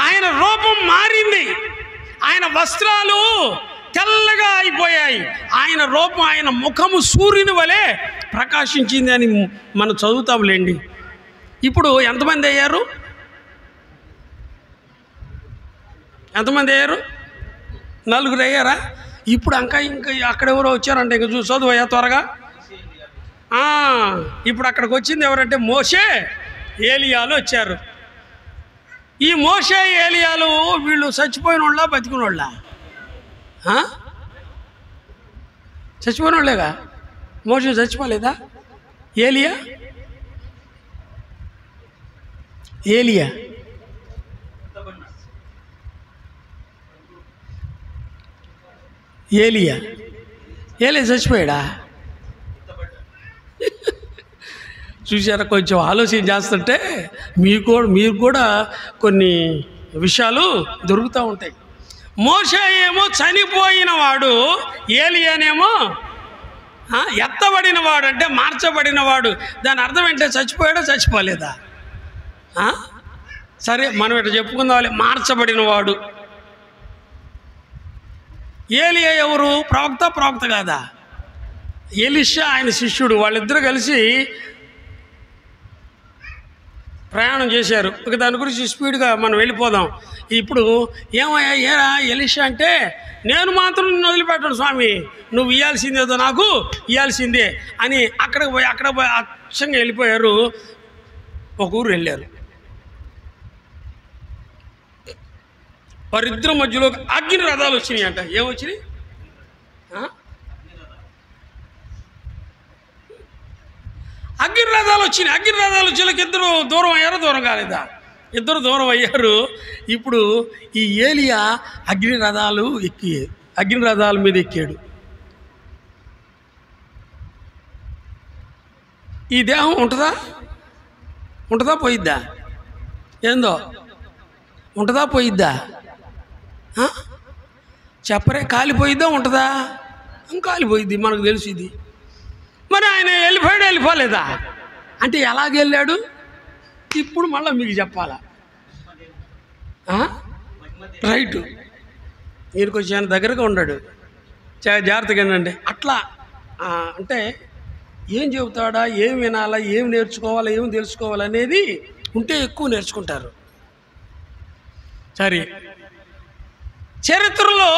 ఆయన రూపం మారింది. ఆయన వస్త్రాలు తెల్లగా అయిపోయాయి. ఆయన రూపం, ఆయన ముఖము సూర్యుని వలె ప్రకాశించింది అని మనం చదువుతాంలేండి. ఇప్పుడు ఎంతమంది అయ్యారు? ఎంతమంది అయ్యారు? 4 అయ్యారా? ఇప్పుడు ఇంకా అక్కడెవరో వచ్చారంటే ఇంకా చదువయ్యా త్వరగా. ఇప్పుడు అక్కడికి వచ్చింది ఎవరంటే మోషే, ఏలియాలు వచ్చారు. ఈ మోషే, ఏలియాలు వీళ్ళు చచ్చిపోయిన వాళ్ళ బతికిన వాళ్ళ? చచ్చిపోయిన వాళ్ళేగా. మోషే చచ్చిపోలేదా? ఏలియా ఏలియా ఏలియా ఏలియా చచ్చిపోయాడా? చూసారా? కొంచెం ఆలోచన చేస్తుంటే మీరు కూడా కొన్ని విషయాలు దొరుకుతూ ఉంటాయి. మోషే ఏమో చనిపోయినవాడు, ఏలియానేమో ఎత్తబడినవాడు, అంటే మార్చబడినవాడు. దాని అర్థం ఏంటంటే చచ్చిపోయాడా చచ్చిపోలేదా? సరే, మనం ఇట్లా చెప్పుకుందాం. మార్చబడినవాడు. ఏలియా ఎవరు? ప్రవక్త కాదా? ఎలీషా ఆయన శిష్యుడు. వాళ్ళిద్దరూ కలిసి ప్రయాణం చేశారు. ఇక దాని గురించి స్పీడ్గా మనం వెళ్ళిపోదాం. ఇప్పుడు ఏమయ్యా ఏరా ఎలీషా అంటే, నేను మాత్రం నిన్ను వదిలిపెట్టను స్వామి, నువ్వు ఇవ్వాల్సిందేదో నాకు ఇవ్వాల్సిందే అని అక్కడ పోయి అక్షంగా వెళ్ళిపోయారు. ఒక ఊరు వెళ్ళారు. వారిద్దరి మధ్యలో అగ్ని రథాలు వచ్చినాయి అంట. ఏమొచ్చినాయి? అగ్ని రథాలు వచ్చినాయి. అగ్ని రథాలు వచ్చేకి ఇద్దరు దూరం అయ్యారో దూరం కాలేదా? ఇద్దరు దూరం అయ్యారు. ఇప్పుడు ఈ ఏలియా అగ్ని రథాల మీద ఎక్కాడు. ఈ దేహం ఉంటుందా పోయిద్దా? ఏందో ఉంటుందా పోయిద్దా? చెప్పరే. కాలిపోయిద్దా ఉంటుందా? కాలిపోయిద్ది, మనకు తెలుసు ఇది. మరి ఆయన వెళ్ళిపోలేదా? అంటే ఎలాగెళ్ళాడు? ఇప్పుడు మళ్ళీ మీకు చెప్పాలా? రైటు. మీరు కొంచెం ఆయన దగ్గరగా ఉన్నాడు, చాలా జాగ్రత్తగా అండి. అట్లా అంటే ఏం చెబుతాడా, ఏం వినాలా, ఏం నేర్చుకోవాలా, ఏం తెలుసుకోవాలనేది ఉంటే ఎక్కువ నేర్చుకుంటారు. సరే, చరిత్రలో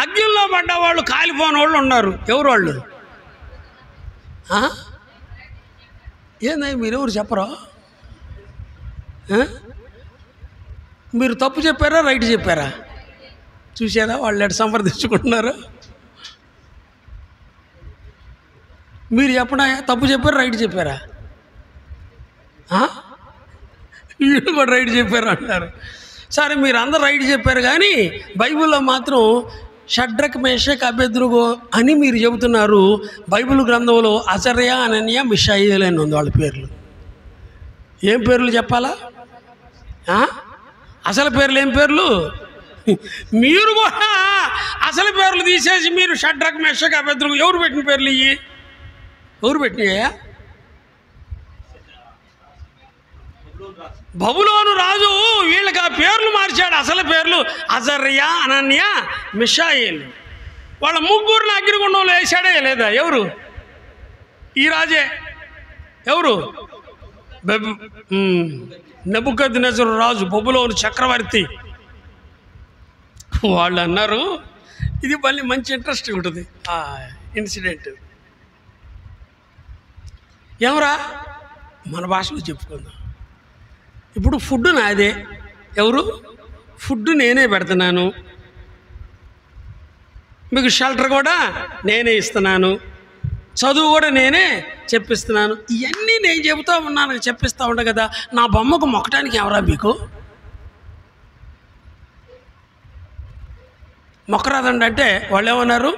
అగ్నిలో పడ్డ వాళ్ళు, కాలిపోయిన వాళ్ళు ఉన్నారు. ఎవరు వాళ్ళు? ఏందా మీరెవరు చెప్పరా? మీరు తప్పు చెప్పారా, రైట్ చెప్పారా? చూసారా వాళ్ళు ఎటు సంప్రదించుకుంటున్నారు? మీరు చెప్పడా, తప్పు చెప్పారా, రైట్ చెప్పారా? వీళ్ళు కూడా రైట్ చెప్పారు అంటారు. సరే, మీరు అందరు రైట్ చెప్పారు, కానీ బైబిల్లో మాత్రం షడ్రక్, మేషక్, అబేద్నెగో అని మీరు చెబుతున్నారు. బైబిల్ గ్రంథంలో అజర్య, అనన్య, మిషాయేల్ అని ఉంది వాళ్ళ పేర్లు. ఏం పేర్లు చెప్పాలా? అసలు పేర్లు ఏం పేర్లు? మీరు కూడా అసలు పేర్లు తీసేసి మీరు షడ్రక్, మేషక్, అబేద్నెగో ఎవరు పెట్టిన పేర్లు ఇవి? ఎవరు పెట్టినాయా? బబులోను రాజు వీళ్ళకి ఆ పేర్లు మార్చాడు. అసలు పేర్లు అజర్యా, అనన్య, మిషాయేల్. వాళ్ళ ముగ్గురిని అగ్నిగుండంలో వేసాడే లేదా? ఎవరు? ఈ రాజే. ఎవరు? నెబుకద్నెజరు రాజు, బబులోను చక్రవర్తి. వాళ్ళు అన్నారు, ఇది మళ్ళీ మంచి ఇంట్రెస్టింగ్ ఉంటుంది ఆ ఇన్సిడెంట్. ఏమరా మన భాషలో చెప్పుకుందాం. ఇప్పుడు ఫుడ్ నాదే. ఎవరు? ఫుడ్ నేనే పెడుతున్నాను, మీకు షెల్టర్ కూడా నేనే ఇస్తున్నాను, చదువు కూడా నేనే చెప్పిస్తున్నాను. ఇవన్నీ నేను చెబుతూ ఉన్నాను, చెప్పిస్తూ ఉంటా కదా. నా బొమ్మకు మొక్కటానికి ఎవరా మీకు? మొక్కరాదండి అంటే వాళ్ళు ఏమన్నారు?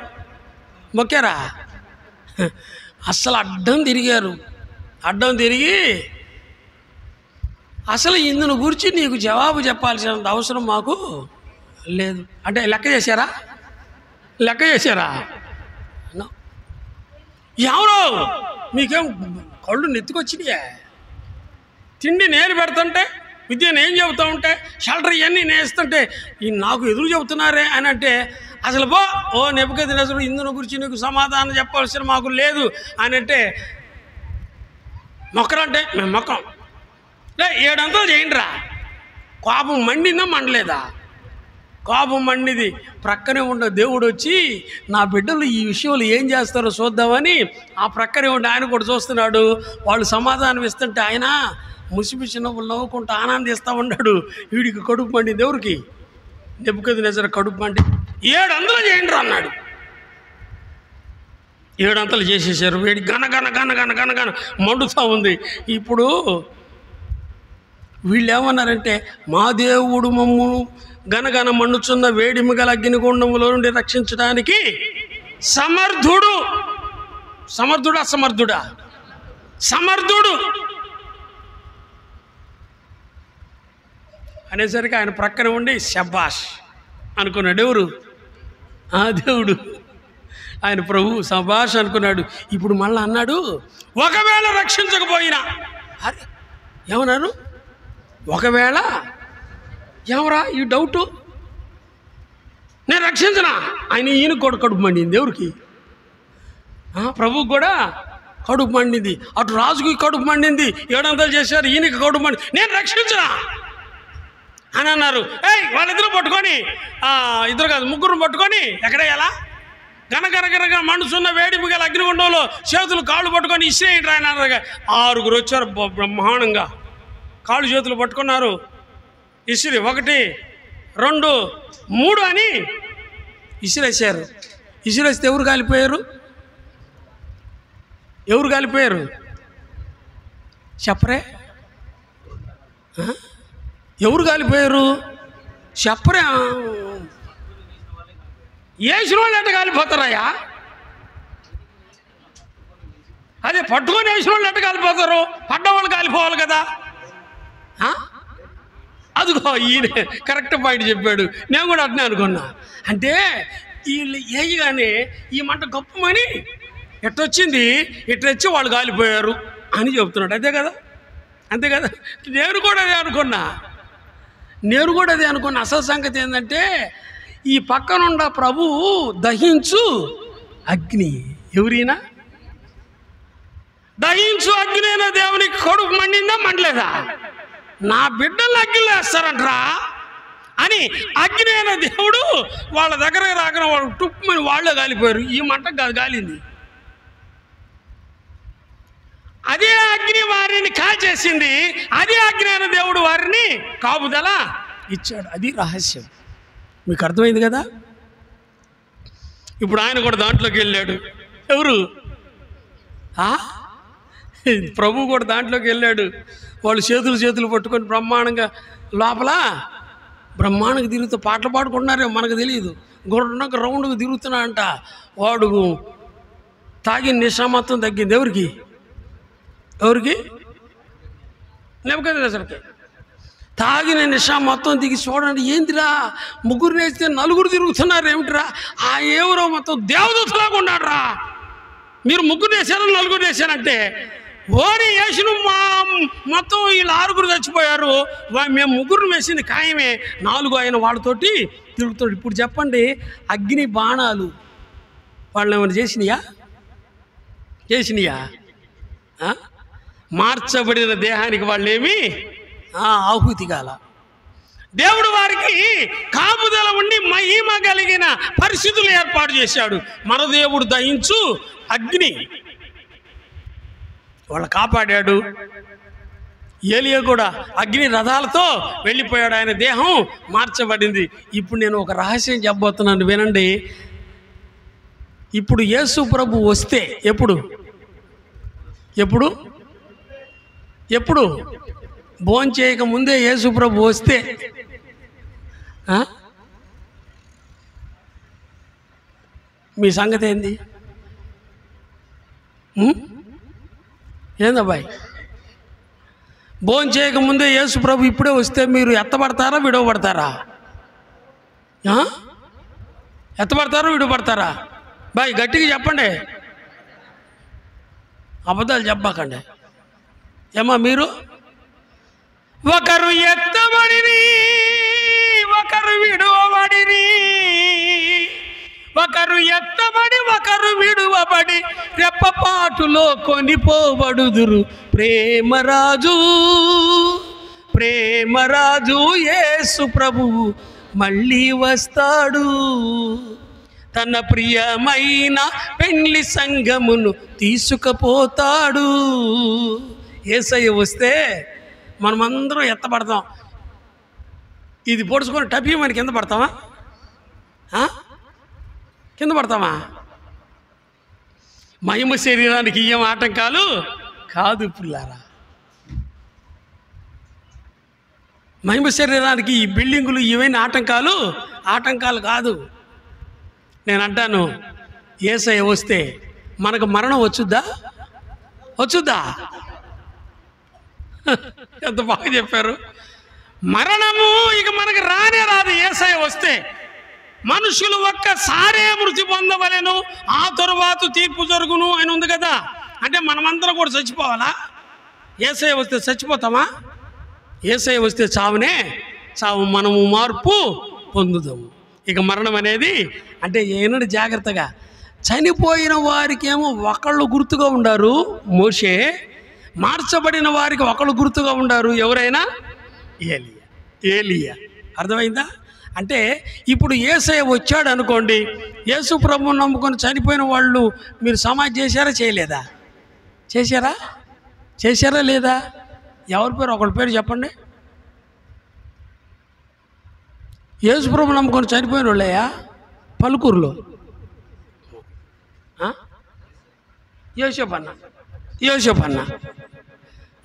మొక్కారా? అస్సలు అడ్డం తిరిగారు. అడ్డం తిరిగి అసలు ఇందును గురించి నీకు జవాబు చెప్పాల్సినంత అవసరం మాకు లేదు అంటే లెక్క చేశారా? లెక్క చేశారా? ఎవరో మీకేం కళ్ళు నెత్తుకొచ్చినాయా? తిండి నేను పెడుతుంటే, విద్య నేను చెబుతూ ఉంటే, షెల్టర్ ఇవన్నీ నేను ఇస్తుంటే ఈ నాకు ఎదురు చెబుతున్నారే అని అంటే అసలు ఓ నెబుకద్నెజరు ఇందును గురించి నీకు సమాధానం చెప్పాల్సిన మాకు లేదు అని అంటే మొక్కరంటే మేము మొక్కం. 700 చేయండి రా. కోపం మండిందా మండలేదా? కోపం మండిది. ప్రక్కనే ఉన్న దేవుడు వచ్చి నా బిడ్డలు ఈ విషయంలో ఏం చేస్తారో చూద్దామని ఆ ప్రక్కనే ఉండి ఆయన కూడా చూస్తున్నాడు. వాళ్ళు సమాధానం ఇస్తుంటే ఆయన ముసిముసి నవ్వులు నవ్వుకుంటూ ఆనందిస్తూ ఉన్నాడు. వీడికి కడుపు మండింది. ఎవరికి? నెబుకద్నెజరు కడుపు మండి 700 చేయండి రా అన్నాడు. 700 చేసేసారు. వీడి గన గన గన గన గన గన మండుతూ ఉంది. ఇప్పుడు వీళ్ళు ఏమన్నారంటే, మా దేవుడు మమ్మును గనగన మండుచున్న వేడిమి గల అగ్నిగుండములో నుండి రక్షించడానికి సమర్థుడు. సమర్థుడా? అసమర్థుడా? సమర్థుడు అనేసరికి ఆయన ప్రక్కన ఉండి శబాష్ అనుకున్నాడు. ఎవరు? ఆ దేవుడు, ఆయన ప్రభు. శబాష్ అనుకున్నాడు. ఇప్పుడు మళ్ళీ అన్నాడు, ఒకవేళ రక్షించకపోయినా. అరే ఏమన్నారు? ఒకవేళ ఏమరా ఈ డౌటు? నేను రక్షించనా? ఈయన కూడా కడుపు మండింది. ఎవరికి? ప్రభువుకి కూడా కడుపు మండింది. అటు రాజుకి కడుపు మండింది. 700 చేశారు, ఈయనకి కడుపు మండి నేను రక్షించనా అని అన్నారు. వాళ్ళిద్దరు పట్టుకొని ఇద్దరు కాదు ముగ్గురు పట్టుకొని ఎక్కడేయాలా? గనగనగనగా మండుచున్న వేడిమి గల అగ్నిగుండంలో చేతులు కాళ్ళు పట్టుకొని ఇసేయండి ఆయన అన్నారు. 6 వచ్చారు బ్రహ్మాండంగా. కాళ్ళు చేతులు పట్టుకున్నారు. ఇసిరి 1 2 3 అని ఇసిరేసారు. ఇసిరేస్తే ఎవరు కాలిపోయారు? ఎవరు కాలిపోయారు చెప్పరే? ఎవరు కాలిపోయారు చెప్పరే? వేసిన వాళ్ళు ఎట్ట కాలిపోతారయ్యా? అదే పట్టుకొని వేసిన వాళ్ళు ఎట్ట కాలిపోతారు? పడ్డవాళ్ళు కాలిపోవాలి కదా. అదిగో ఈయన కరెక్ట్ పాయింట్ చెప్పాడు. నేను కూడా అట్నే అనుకున్నా. అంటే వీళ్ళు వేయగానే ఈ మంట గొప్పమని ఎట్టొచ్చింది, ఎట్టొచ్చి వాళ్ళు కాలిపోయారు అని చెప్తున్నాడు. అంతే కదా? అంతే కదా? నేను కూడా అదే అనుకున్నా. అసలు సంగతి ఏంటంటే ఈ పక్కనుండ ప్రభువు దహించు అగ్ని. ఎవరైనా దహించు అగ్ని అయినా దేవునికి కడుపు మండిందా మండలేదా? నా బిడ్డలు అగ్నిలో వేస్తారంట్రా అని అగ్ని అయిన దేవుడు వాళ్ళ దగ్గర రాకన వాళ్ళు టుప్పుమని వాళ్ళే కాలిపోయారు. ఈ మంట కాలింది. అదే అగ్ని వారిని కాల్చేసింది. అదే అగ్ని అయిన దేవుడు వారిని కాపుదల ఇచ్చాడు. అది రహస్యం. మీకు అర్థమైంది కదా? ఇప్పుడు ఆయన కూడా దాంట్లోకి వెళ్ళాడు. ఎవరు? ప్రభు కూడా దాంట్లోకి వెళ్ళాడు. వాళ్ళు చేతులు పట్టుకొని బ్రహ్మాండంగా లోపల బ్రహ్మాండంగా తిరుగుతూ పాటలు పాడుకుంటున్నారే మనకు తెలియదు. గుర్రంగా రౌండ్గా తిరుగుతున్నా అంట. వాడు తాగిన నిశా మొత్తం తగ్గింది. ఎవరికి? నెబుకద్నెజరుకి తాగిన నిశా మొత్తం దిగి చూడండి. ఏంటిరా ముగ్గురు వేస్తే 4 తిరుగుతున్నారు ఏమిటిరా? ఎవరో మొత్తం దేవదూతలాగా ఉన్నాడు రా. మీరు 3 వేసారు 4 వేసారంటే ఓరి యేసును మొత్తం వీళ్ళు 6 చచ్చిపోయారు, మేము 3 వేసింది ఖాయమే, 4 ఆయన వాళ్ళతోటి తిరుగుతాడు. ఇప్పుడు చెప్పండి, అగ్ని బాణాలు వాళ్ళు ఏమైనా చేసినాయా? మార్చబడిన దేహానికి వాళ్ళేమి ఆహుతి కాల. దేవుడు వారికి కాపుదల ఉండి మహిమ కలిగిన పరిస్థితులు ఏర్పాటు చేశాడు. మన దేవుడు దయించు అగ్ని వాళ్ళు కాపాడాడు. ఏలియా కూడా అగ్ని రథాలతో వెళ్ళిపోయాడు, ఆయన దేహం మార్చబడింది. ఇప్పుడు నేను ఒక రహస్యం చెప్పబోతున్నాను, వినండి. ఇప్పుడు యేసు ప్రభు వస్తే ఎప్పుడు భోంచేయక ముందే యేసు ప్రభు వస్తే మీ సంగతి ఏంది? ఏందబ్బాయి, భోంచేయక ముందే యేసు ప్రభు ఇప్పుడే వస్తే మీరు ఎత్తబడతారా విడవబడతారా? ఎత్తబడతారా విడవబడతారా? బాయ్ గట్టిగా చెప్పండి, అబద్ధాలు చెప్పకండి. ఏమా మీరు? ఒకరు ఎత్తబడిరి, ఒకరు విడువబడిరి, ఒకరు ఎత్తబడి ఒకరు విడువబడి రెప్పపాటులో కొనిపోబడుదురు. ప్రేమరాజు యేసు ప్రభువు మళ్ళీ వస్తాడు, తన ప్రియమైన పెండ్లి సంఘమును తీసుకుపోతాడు. యేసయ్య వస్తే మనమందరం ఎత్తబడతాం. ఇది పొడుచుకొని టపీమని కింద పడతామా? కింద పడతామా? మహిమ శరీరానికి ఏం ఆటంకాలు కాదు పిల్లారా. మహిమ శరీరానికి ఈ బిల్డింగులు ఇవైనా ఆటంకాలు కాదు. నేను అంటాను, యేసయ్య వస్తే మనకు మరణం వచ్చుద్దా? ఎంత బాగా చెప్పారు. మరణము ఇక మనకు రానే రాదు. యేసయ్య వస్తే మనుషులు ఒక్కసారే మృతి పొందవలెను, ఆ తరువాత తీర్పు జరుగును అని ఉంది కదా. అంటే మనమందరం కూడా చచ్చిపోవాలా? యేసయ్య వస్తే చచ్చిపోతామా? యేసయ్య వస్తే చావు, మనము మార్పు పొందుదాము. ఇక మరణం అనేది అంటే ఏనాడు జాగ్రత్తగా, చనిపోయిన వారికేమో ఒకళ్ళు గుర్తుగా ఉండారు మోషే, మార్చబడిన వారికి ఒకళ్ళు గుర్తుగా ఉండారు ఎవరైనా? ఏలియా. అర్థమైందా? అంటే ఇప్పుడు యేసయ్య వచ్చాడు అనుకోండి, యేసు ప్రభువుని నమ్ముకొని చనిపోయిన వాళ్ళు మీరు సమాధి చేశారా లేదా? ఎవరి పేరు? ఒకళ్ళ పేరు చెప్పండి. యేసు ప్రభువుని నమ్ముకొని చనిపోయిన వాళ్ళయ్యా పలుకూరులో యోసేపు అన్న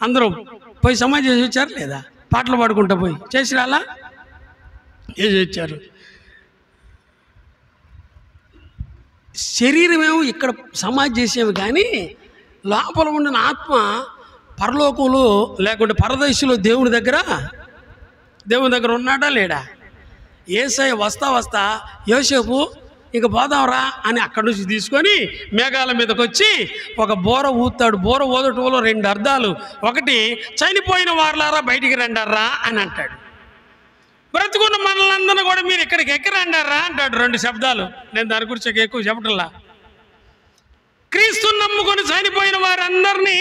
అందరూ పోయి సమాధి చేసి వచ్చారు లేదా? పాటలు పాడుకుంటూ పోయి చేసి అలా చేసి వచ్చారు. శరీరమేమో ఇక్కడ సమాధి చేసేవి, కానీ లోపల ఉండిన ఆత్మ పరలోకంలో లేకుంటే పరదేశంలో దేవుని దగ్గర ఉన్నాడా లేడా? యేసయ్య వస్తా యోసేపు ఇక పోదాంరా అని అక్కడి నుంచి తీసుకొని మేఘాల మీదకి వచ్చి ఒక బోర ఊతాడు. బోర ఊదటంలో 2 అర్థాలు. ఒకటి, చనిపోయిన వారులారా బయటికి రండారా అని అంటాడు. బ్రతుకున్న మనలందరినీ కూడా మీరు ఇక్కడికి ఎక్కరండారా అంటాడు. 2 శబ్దాలు. నేను దాని గురించి ఎక్కువ చెప్పటంలా. క్రీస్తుని నమ్ముకొని చనిపోయిన వారందరినీ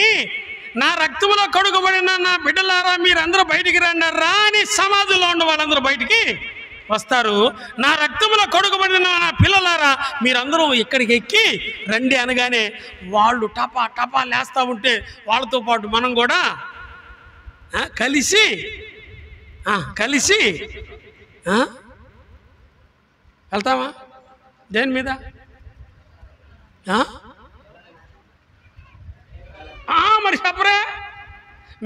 నా రక్తంలో కడుగబడిన నా బిడ్డలారా మీరందరూ బయటికి రండారా అని సమాధిలో ఉన్న వాళ్ళందరూ బయటికి వస్తారు. నా రక్తంలో కడుగబడిన నా పిల్లలారా మీరందరూ ఇక్కడికి ఎక్కి రండి అనగానే వాళ్ళు టపా లేస్తూ ఉంటే వాళ్ళతో పాటు మనం కూడా కలిసి వెళ్తామా? దేని మీద? మరి చెప్పరా?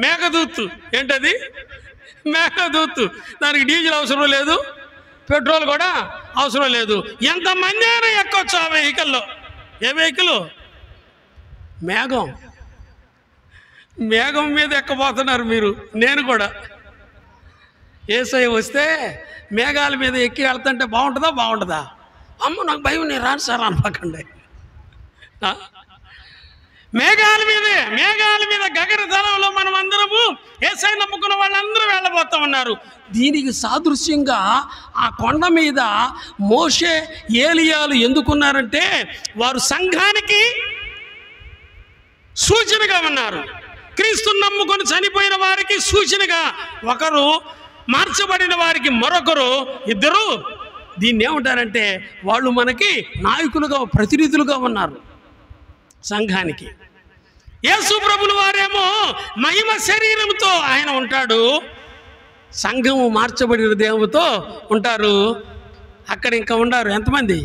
మేఘదూతు. ఏంటది? మేఘదూతు. దానికి డీజిల్ అవసరం లేదు, పెట్రోల్ కూడా అవసరం లేదు. ఎంతమంది అయినా ఎక్కొచ్చు ఆ వెహికల్లో. ఏ వెహికల్? మేఘం మీద ఎక్కబోతున్నారు మీరు, నేను కూడా. యేసయ్య వస్తే మేఘాల మీద ఎక్కి వెళ్తుంటే బాగుంటుందా? అమ్మ నాకు భయం, నేను రాను సార్ అనపకండి. మేఘాల మీద గగన తలంలో మనం అందరము యేసయ్య నమ్ముకున్న వాళ్ళందరూ వెళ్ళబోతా ఉన్నారు. దీనికి సాదృశ్యంగా ఆ కొండ మీద మోషే ఏలియాలు ఎందుకున్నారంటే వారు సంఘానికి సూచనగా ఉన్నారు. క్రీస్తుని నమ్ముకొని చనిపోయిన వారికి సూచనగా ఒకరు, మార్చబడిన వారికి మరొకరు, ఇద్దరు. దీన్ని ఏమంటారంటే వాళ్ళు మనకి నాయకులుగా, ప్రతినిధులుగా ఉన్నారు సంఘానికి. యేసు ప్రభుల వారేమో మహిమ శరీరంతో ఆయన ఉంటాడు, సంఘము మార్చబడిన దేవునితో ఉంటారు. అక్కడ ఇంకా ఉండారు ఎంతమంది?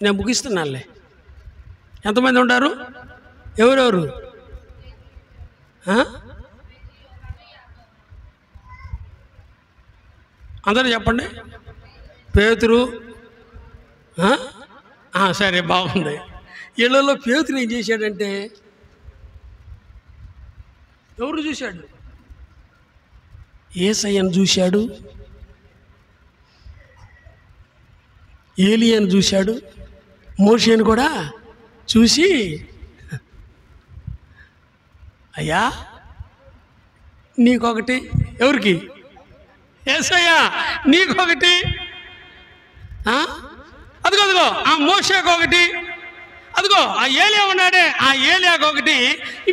నేను ముగిస్తున్నానులే. ఎంతమంది ఉంటారు? ఎవరెవరు? అందరూ చెప్పండి. పేతురు. సరే, బాగుంది. ఇళ్లలో పేతురు ఏం చేశాడంటే, ఎవరు చూశాడు? యేసయ్యను చూశాడు, ఏలియాను చూశాడు, మోషేను కూడా చూసి, అయ్యా నీకొకటి. ఎవరికి? యేసయ్యా నీకొకటి. అదిగో ఆ మోషేకొకటి, అదిగో ఆ ఏలియా ఉన్నాడే ఆ ఏలియాకొకటి.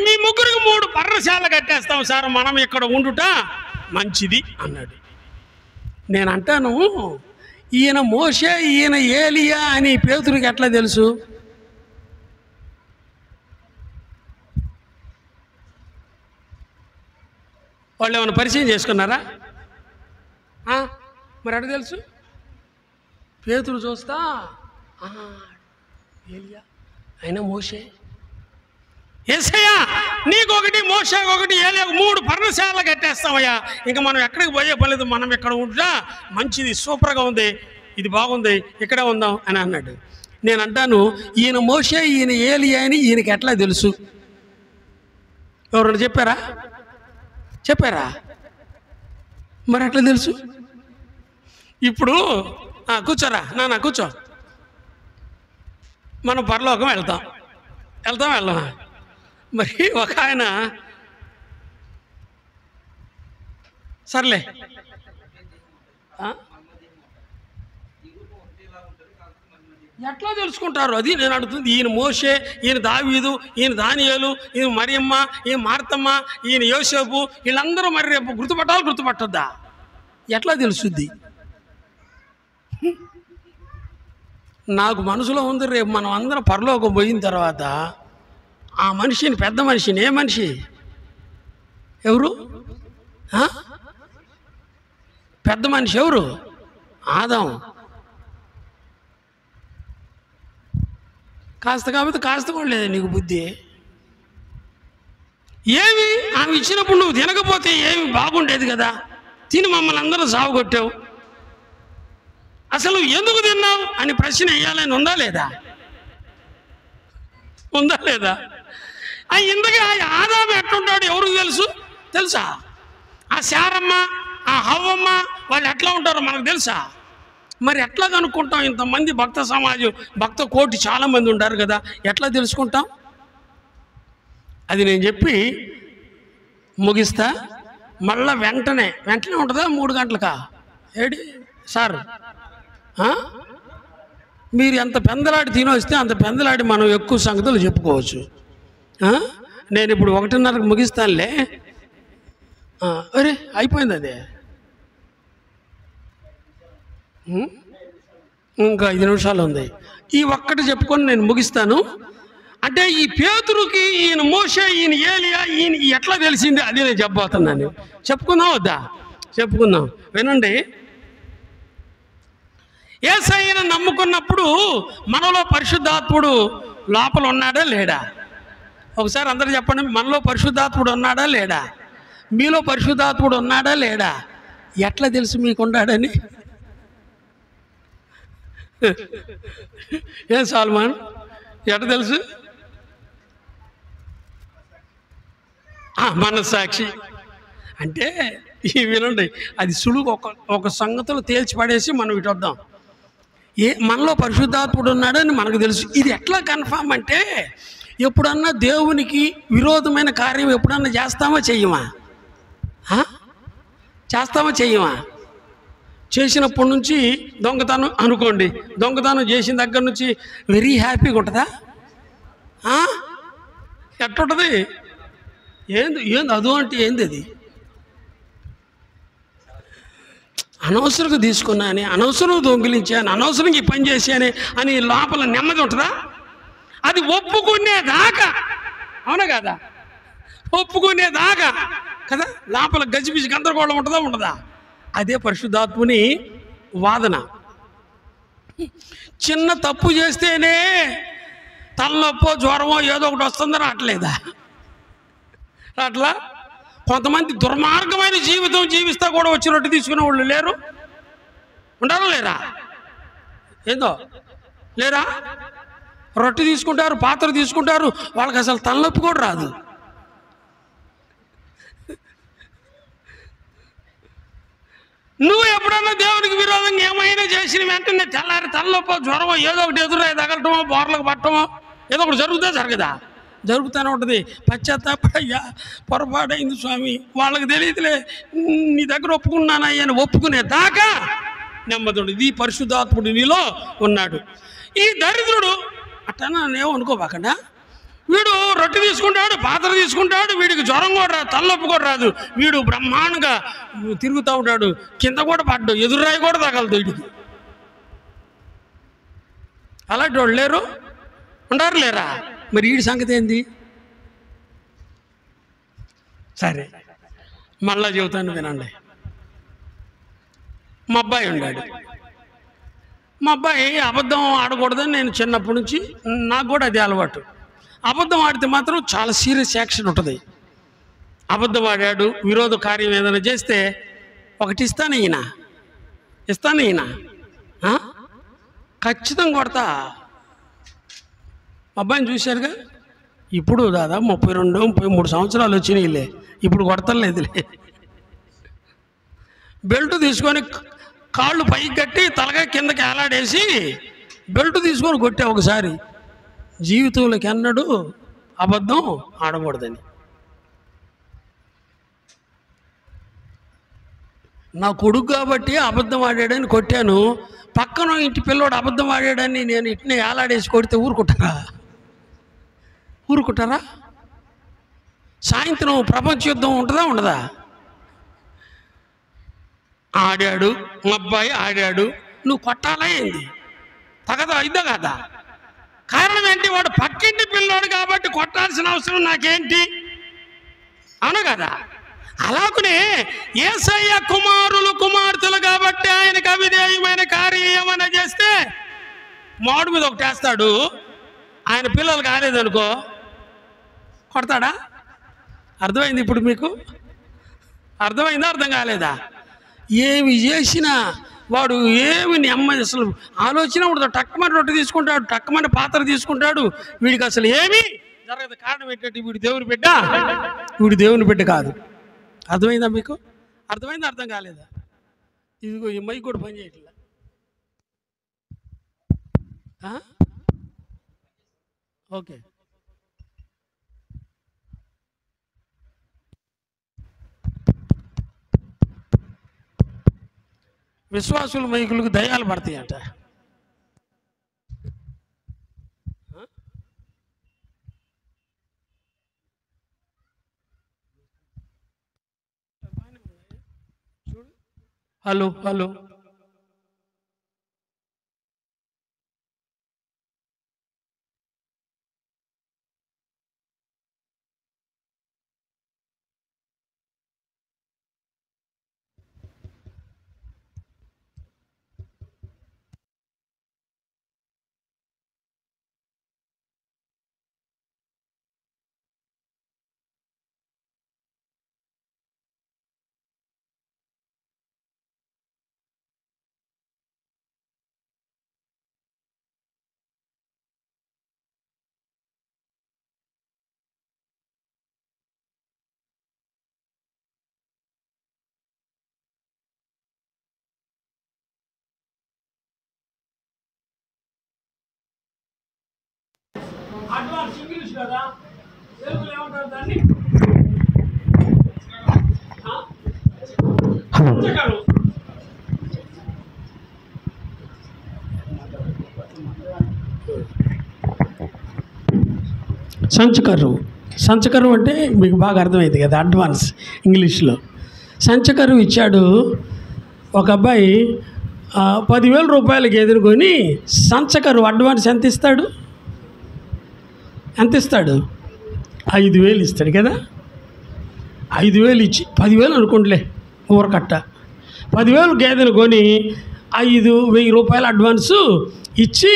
మీ ముగ్గురికి 3 పర్ణశాల కట్టేస్తాం సార్, మనం ఇక్కడ ఉండుట మంచిది అన్నాడు. నేను అంటాను, ఈయన మోషే ఈయన ఏలియా అని పేతురికి ఎట్లా తెలుసు? వాళ్ళు ఏమైనా పరిచయం చేసుకున్నారా? మరి ఎట్లా తెలుసు? పేతురు చూస్తా ఏలియా, ఆయన మోషే. యేసయ్యా నీకొకటి, మోషేకొకటి, ఏలియాకు 3 పర్ణశాలలు కట్టేస్తామయ్యా, ఇంకా మనం ఎక్కడికి పోయే పర్లేదు, మనం ఇక్కడ ఉంటా మంచిది, సూపర్గా ఉంది, ఇది బాగుంది, ఇక్కడే ఉందాం అని అన్నాడు. నేను అంటాను, ఈయన మోషే ఈయన ఏలియా అని ఈయనకి ఎట్లా తెలుసు? ఎవరన్నా చెప్పారా? మరి ఎట్లా తెలుసు? ఇప్పుడు కూర్చోరా నాన్న, కూర్చో. మనం పరలోకం వెళ్దామా? మరి ఒక ఆయన, సర్లే ఎట్లా తెలుసుకుంటారు? అది నేను అడుగుతుంది. ఈయన మోషే, ఈయన దావీదు, ఈయన దానియేలు, ఈయన మరియమ్మ, ఈయన మార్తమ్మ, ఈయన యోసేపు, వీళ్ళందరూ మరి రేపు గుర్తుపట్టొద్దా? ఎట్లా తెలుసుద్ది? నాకు మనసులో ఉంది, రేపు మనం అందరం పరలోకం పోయిన తర్వాత ఆ మనిషిని, పెద్ద మనిషిని, ఏ మనిషి? ఎవరు? పెద్ద మనిషి ఎవరు? ఆదాం. కాస్త కూడా లేదా నీకు బుద్ధి? ఏమి ఆమె ఇచ్చినప్పుడు నువ్వు తినకపోతే ఏమి బాగుండేది కదా, తిని మమ్మల్ని అందరూ సాగుకొట్టావు, అసలు ఎందుకు తిన్నావు అని ప్రశ్న వేయాలని ఉందా లేదా? ఇందుకే ఆదాము ఎట్లుంటాడు ఎవరికి తెలుసా? ఆ శారమ్మ, ఆ హవ్వమ్మ వాళ్ళు ఎట్లా ఉంటారో మనకు తెలుసా? మరి ఎట్లా కనుక్కుంటాం? ఇంతమంది భక్త సమాజం, భక్త కోటి చాలామంది ఉంటారు కదా, ఎట్లా తెలుసుకుంటాం? అది నేను చెప్పి ముగిస్తా. మళ్ళా వెంటనే ఉంటుందా? 3 గంటలకా? ఏడి సార్, మీరు ఎంత పెందలాడి తినొస్తే అంత పెందలాడి మనం ఎక్కువ సంగతులు చెప్పుకోవచ్చు. నేను ఇప్పుడు 1:30కి ముగిస్తానులే. అరే అయిపోయింది అదే, ఇంకా 5 నిమిషాలు ఉంది. ఈ ఒక్కటి చెప్పుకొని నేను ముగిస్తాను. అంటే ఈ పేతురుకి ఈయన మోషే, ఈయన ఏలియా, ఈయన ఎట్లా తెలిసింది అది నేను చెప్పబోతున్నాను. చెప్పుకుందాం వద్దా? చెప్పుకుందాం, వినండి. యేసయ్యను నమ్ముకున్నప్పుడు మనలో పరిశుద్ధాత్ముడు లోపల ఉన్నాడా లేడా? ఒకసారి అందరూ చెప్పండి, మనలో పరిశుద్ధాత్ముడు ఉన్నాడా లేడా? మీలో పరిశుద్ధాత్ముడు ఉన్నాడా లేడా? ఎట్లా తెలుసు మీకు ఉన్నాడని? ఏం సాల్మాన్, ఎట్లా తెలుసు? మనస్సాక్షి అంటే వినండి, అది సులువు. ఒక సంగతులు తేల్చి పడేసి మనం ఇటు వద్దాం. మనలో పరిశుద్ధాత్ముడు ఉన్నాడని మనకు తెలుసు. ఇది ఎట్లా కన్ఫామ్ అంటే, ఎప్పుడన్నా దేవునికి విరోధమైన కార్యం ఎప్పుడన్నా చేస్తామా చెయ్యమా? చేస్తామా చెయ్యమా? చేసినప్పటి నుంచి దొంగతనం అనుకోండి, దొంగతనం చేసిన దగ్గర నుంచి వెరీ హ్యాపీగా ఉంటుందా? ఎట్టుంటుంది? ఏంది ఏంది అదో అంటే ఏంది అది? అనవసరంగా తీసుకున్నాను, అనవసరంగా దొంగిలించాను, అనవసరంగా ఈ పని చేశాను అని లోపల నెమ్మది ఉంటుందా? అది ఒప్పుకునేదాకా, అవునా కదా? ఒప్పుకునేదాకా కదా లోపల గజిబిజి గందరగోళం ఉంటుందా ఉండదా? అదే పరిశుద్ధాత్ముని వాదన. చిన్న తప్పు చేస్తేనే తలనొప్పో జ్వరమో ఏదో ఒకటి వస్తుందని రావట్లేదా? అట్లా కొంతమంది దుర్మార్గమైన జీవితం జీవిస్తా కూడా వచ్చి రొట్టె తీసుకునే వాళ్ళు లేరు, ఉండాలా లేరా? ఏందో లేరా? రొట్టె తీసుకుంటారు, పాత్ర తీసుకుంటారు, వాళ్ళకి అసలు తలనొప్పి కూడా రాదు. నువ్వు ఎప్పుడన్నా దేవునికి విరోధంగా ఏమైనా చేసిన వెంటనే తెల్లారి తలనొప్పో జ్వరమో ఏదో ఒకటి ఎదురై తగలటమో బోర్లకు పట్టమో ఏదో ఒకటి జరుగుతుందా జరగదా? జరుగుతూనే ఉంటుంది. పశ్చాత్తాపయ్యా, పొరపాటైంది స్వామి, వాళ్ళకి తెలియదులే, నీ దగ్గర ఒప్పుకున్నానయ్యా అని ఒప్పుకునే దాకా నెమ్మది ఉండదు. ఈ పరిశుద్ధాత్ముడు నీలో ఉన్నాడు. ఈ దరిద్రుడు అట్టనా ఏమనుకోబాకండా, వీడు రొట్టె తీసుకుంటాడు, పాత్ర తీసుకుంటాడు, వీడికి జ్వరం కూడా రాదు, తలనొప్పి కూడా రాదు, వీడు బ్రహ్మాండంగా తిరుగుతూ ఉంటాడు, కింద కూడా పడ్డు, ఎదురాయి కూడా తగలదు వీడికి. అలాంటి వాళ్ళు లేరు, ఉండారు లేరా? మరి వీడి సంగతి ఏంది? సరే మళ్ళా చెబుతాను వినండి. మా అబ్బాయి ఉన్నాడు. మా అబ్బాయి అబద్ధం ఆడకూడదని నేను చిన్నప్పటి నుంచి, నాకు కూడా అది అలవాటు. అబద్ధం ఆడితే మాత్రం చాలా సీరియస్ యాక్షన్ ఉంటుంది. అబద్ధం ఆడాడు, విరోధ కార్యం ఏదైనా చేస్తే ఒకటి ఇస్తాను ఈయన ఖచ్చితంగా కొడతా. అబ్బాయిని చూశారుగా, ఇప్పుడు దాదాపు 32-33 సంవత్సరాలు వచ్చినాయిలే, ఇప్పుడు కొడతలేదులే. బెల్ట్ తీసుకొని కాళ్ళు పైకి కట్టి తలగా కిందకి ఏలాడేసి బెల్ట్ తీసుకొని కొట్టా ఒకసారి. జీవితంలోకి అన్నాడు అబద్ధం ఆడకూడదని. నా కొడుకు కాబట్టి అబద్ధం ఆడాడని కొట్టాను, పక్కన ఇంటి పిల్లోడు అబద్ధం ఆడాడని నేను ఇట్నే ఏలాడేసి కొడితే ఊరుకుంటారా? సాయంత్రం ప్రపంచ యుద్ధం ఉంటుందా ఉండదా? ఆడాడు, మా అబ్బాయి ఆడాడు, నువ్వు కొట్టాలా ఏంది? తగదా ఇద్దా కదా? కారణం ఏంటి? వాడు పక్కింటి పిల్లోడు కాబట్టి కొట్టాల్సిన అవసరం నాకేంటి? అవును కదా? అలాగనే యేసయ్య కుమారులు కుమార్తెలు కాబట్టి ఆయనకు అవిధేయమైన కార్యం ఏమైనా చేస్తే మాడు మీద ఒకటి వేస్తాడు, ఆయన పిల్లలు కాలేదనుకో కొడతాడా? అర్థమైంది ఇప్పుడు మీకు? అర్థమైందా అర్థం కాలేదా? ఏమి చేసినా వాడు ఏమి నెమ్మది, అసలు ఆలోచన ఉండదు. టక్కమని రొట్టె తీసుకుంటాడు, టక్కమని పాత్ర తీసుకుంటాడు, వీడికి అసలు ఏమీ జరగదు. కారణం ఏంటంటే వీడు దేవుని బిడ్డ కాదు. అర్థమైందా మీకు? అర్థమైందా అర్థం కాలేదా? ఇదిగో ఈ మైక్ కూడా పని చేయట్లా. ఓకే, విశ్వాసుల మైకులకు దయ్యాలు పడతాయంట. హలో అడ్వాన్స్ ఇంగ్లీష్ కదా, తెలుగులో ఏమంటారు దాన్ని? సంచకరు. సంచకరు. సంచకరు అంటే మీకు బాగా అర్థమైంది కదా, అడ్వాన్స్ ఇంగ్లీష్లో. సంచకరు ఇచ్చాడు. ఒక అబ్బాయి 10,000 రూపాయలకి ఎదుర్కొని సంచకరు అడ్వాన్స్ ఎంత ఇస్తాడు? 5,000 ఇస్తాడు కదా. 5,000 ఇచ్చి 10,000 అనుకోండిలే ఊరకట్ట. 10,000 గేదెను కొని 5,000 రూపాయలు అడ్వాన్సు ఇచ్చి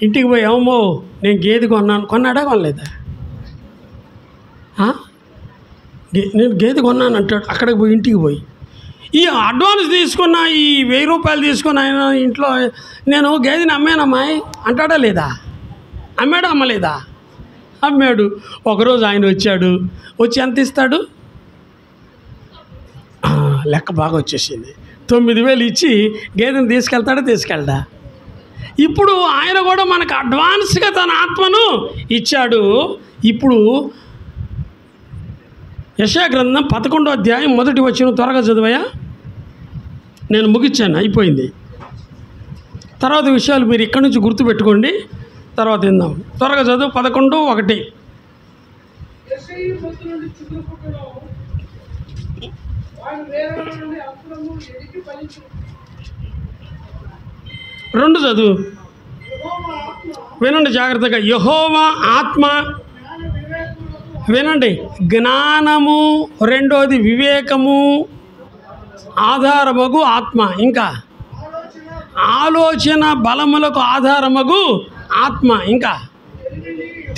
ఇంటికి పోయి, ఏమో నేను గేదె కొన్నాను. కొన్నాడా కొనలేదా? నేను గేదె కొన్నాను అంటాడు. అక్కడికి పోయి ఇంటికి పోయి ఈ అడ్వాన్స్ తీసుకున్న ఈ 1,000 రూపాయలు తీసుకున్న ఆయన ఇంట్లో నేను గేదెని అమ్మానమ్మాయి అంటాడా లేదా? అమ్మాడా అమ్మలేదా? అమ్మాడు. ఒకరోజు ఆయన వచ్చి ఎంత ఇస్తాడు? లెక్క బాగా వచ్చేసింది. 9,000 ఇచ్చి గేదెని తీసుకెళ్తా? ఇప్పుడు ఆయన కూడా మనకు అడ్వాన్స్గా తన ఆత్మను ఇచ్చాడు. ఇప్పుడు యెషయా గ్రంథం 11వ అధ్యాయం 1వ వచనం త్వరగా చదివయా. నేను ముగించాను, అయిపోయింది. తర్వాత విషయాలు మీరు ఇక్కడి నుంచి గుర్తుపెట్టుకోండి, తర్వాత విందాం. త్వరగా చదువు. 11:1. రెండు చదువు, వినండి జాగ్రత్తగా. యెహోవా ఆత్మ, వినండి, జ్ఞానము, రెండోది వివేకము, ఆధారమగు ఆత్మ, ఇంకా ఆలోచన బలములకు ఆధారమగు ఆత్మ, ఇంకా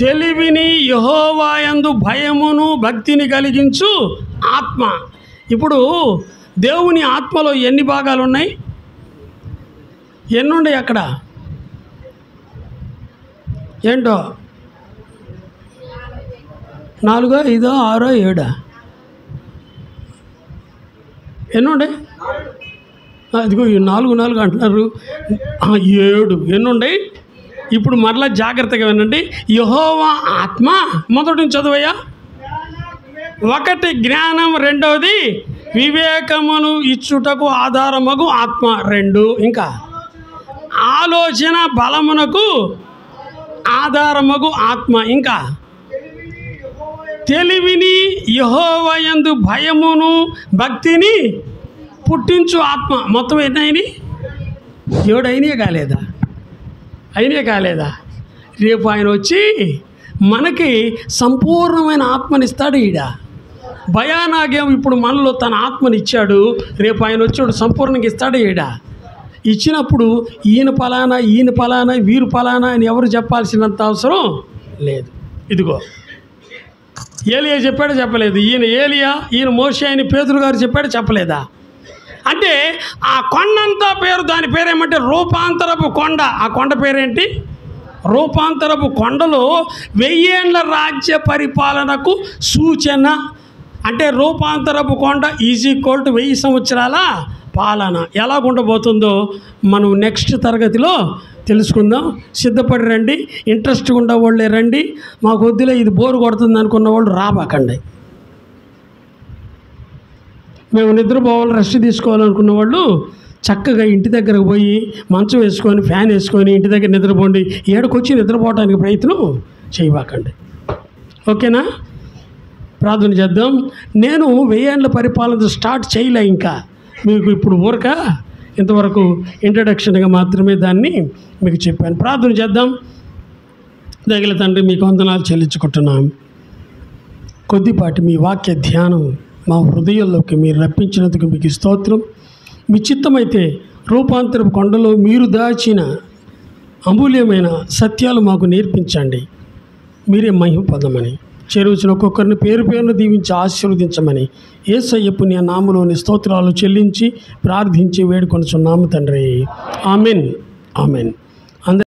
తెలివిని, యెహోవా యందు భయమును భక్తిని కలిగించు ఆత్మ. ఇప్పుడు దేవుని ఆత్మలో ఎన్ని భాగాలు ఉన్నాయి? ఎన్నున్నాయి అక్కడ? ఏంటో 4, 5, 6, 7 ఎన్నుండే? అదిగో 4 అంటున్నారు. 7 ఎన్నుండయి? ఇప్పుడు మరలా జాగ్రత్తగా వినండి. యెహోవా ఆత్మ, మొదటి నుంచి చదువయ్యా. 1 జ్ఞానం, రెండవది వివేకమును ఇచ్చుటకు ఆధారమగు ఆత్మ, 2 ఇంకా ఆలోచన బలమునకు ఆధారమగు ఆత్మ, ఇంకా తెలివిని, యెహోవా యందు భయమును భక్తిని పుట్టించు ఆత్మ. మొత్తం ఎన్ని అయినాయి? 7 అయినాయా కాలేదా? రేపు ఆయన వచ్చి మనకి సంపూర్ణమైన ఆత్మనిస్తాడు. భయానాగేమో ఇప్పుడు మనలో తన ఆత్మనిచ్చాడు. రేపు ఆయన వచ్చాడు సంపూర్ణంగా ఇస్తాడు. ఇచ్చినప్పుడు ఈయన ఫలానా వీరు ఫలానా అని ఎవరు చెప్పాల్సినంత అవసరం లేదు. ఇదిగో ఏలియా చెప్పాడు, చెప్పలేదు? ఈయన ఏలియా, ఈయన మోషే అని పేతురు గారు చెప్పాడు, చెప్పలేదా? అంటే ఆ కొండంతా పేరు, దాని పేరేమంటే రూపాంతరపు కొండ. ఆ కొండ పేరేంటి? రూపాంతరపు కొండలో 1000 ఏళ్ల రాజ్య పరిపాలనకు సూచన. అంటే రూపాంతరపు కొండ ఈజ్ ఈక్వల్ టు 1000 సంవత్సరాల పాలన. ఎలాగుండబోతుందో మనం నెక్స్ట్ తరగతిలో తెలుసుకుందాం. సిద్ధపడి రండి. ఇంట్రెస్ట్గా ఉండేవాళ్ళే రండి. మాకు వద్దులే ఇది బోరు కొడుతుంది అనుకున్న వాళ్ళు రాబాకండి. మేము నిద్రపోవాలి, రెస్ట్ తీసుకోవాలనుకున్న వాళ్ళు చక్కగా ఇంటి దగ్గరకు పోయి మంచం వేసుకొని ఫ్యాన్ వేసుకొని ఇంటి దగ్గర నిద్రపోండి. ఏడకొచ్చి నిద్రపోవడానికి ప్రయత్నం చేయబాకండి. ఓకేనా? ప్రార్థన చేద్దాం. నేను 1000 ఏళ్ల పరిపాలన స్టార్ట్ చేయలే ఇంకా. మీకు ఇప్పుడు ఊరక ఇంతవరకు ఇంట్రడక్షన్గా మాత్రమే దాన్ని మీకు చెప్పాను. ప్రార్థన చేద్దాం. దయగల తండ్రి, మీకు వందనాలు చెల్లించుకుంటున్నాం. కొద్దిపాటి మీ వాక్య ధ్యానం మా హృదయంలోకి మీరు రప్పించినందుకు మీకు స్తోత్రం. మీ చిత్తమైతే రూపాంతరపు కొండలో మీరు దాచిన అమూల్యమైన సత్యాలు మాకు నేర్పించండి. మీరే మహిమ పొందమని, చేరువచ్చిన ఒక్కొక్కరిని పేరు పేరును దీవించి ఆశీర్వదించమని యేసయ్య పుణ్య నామములోని స్తోత్రాలు చెల్లించి ప్రార్థించి వేడుకొనుచున్నాము తండ్రి. ఆమెన్.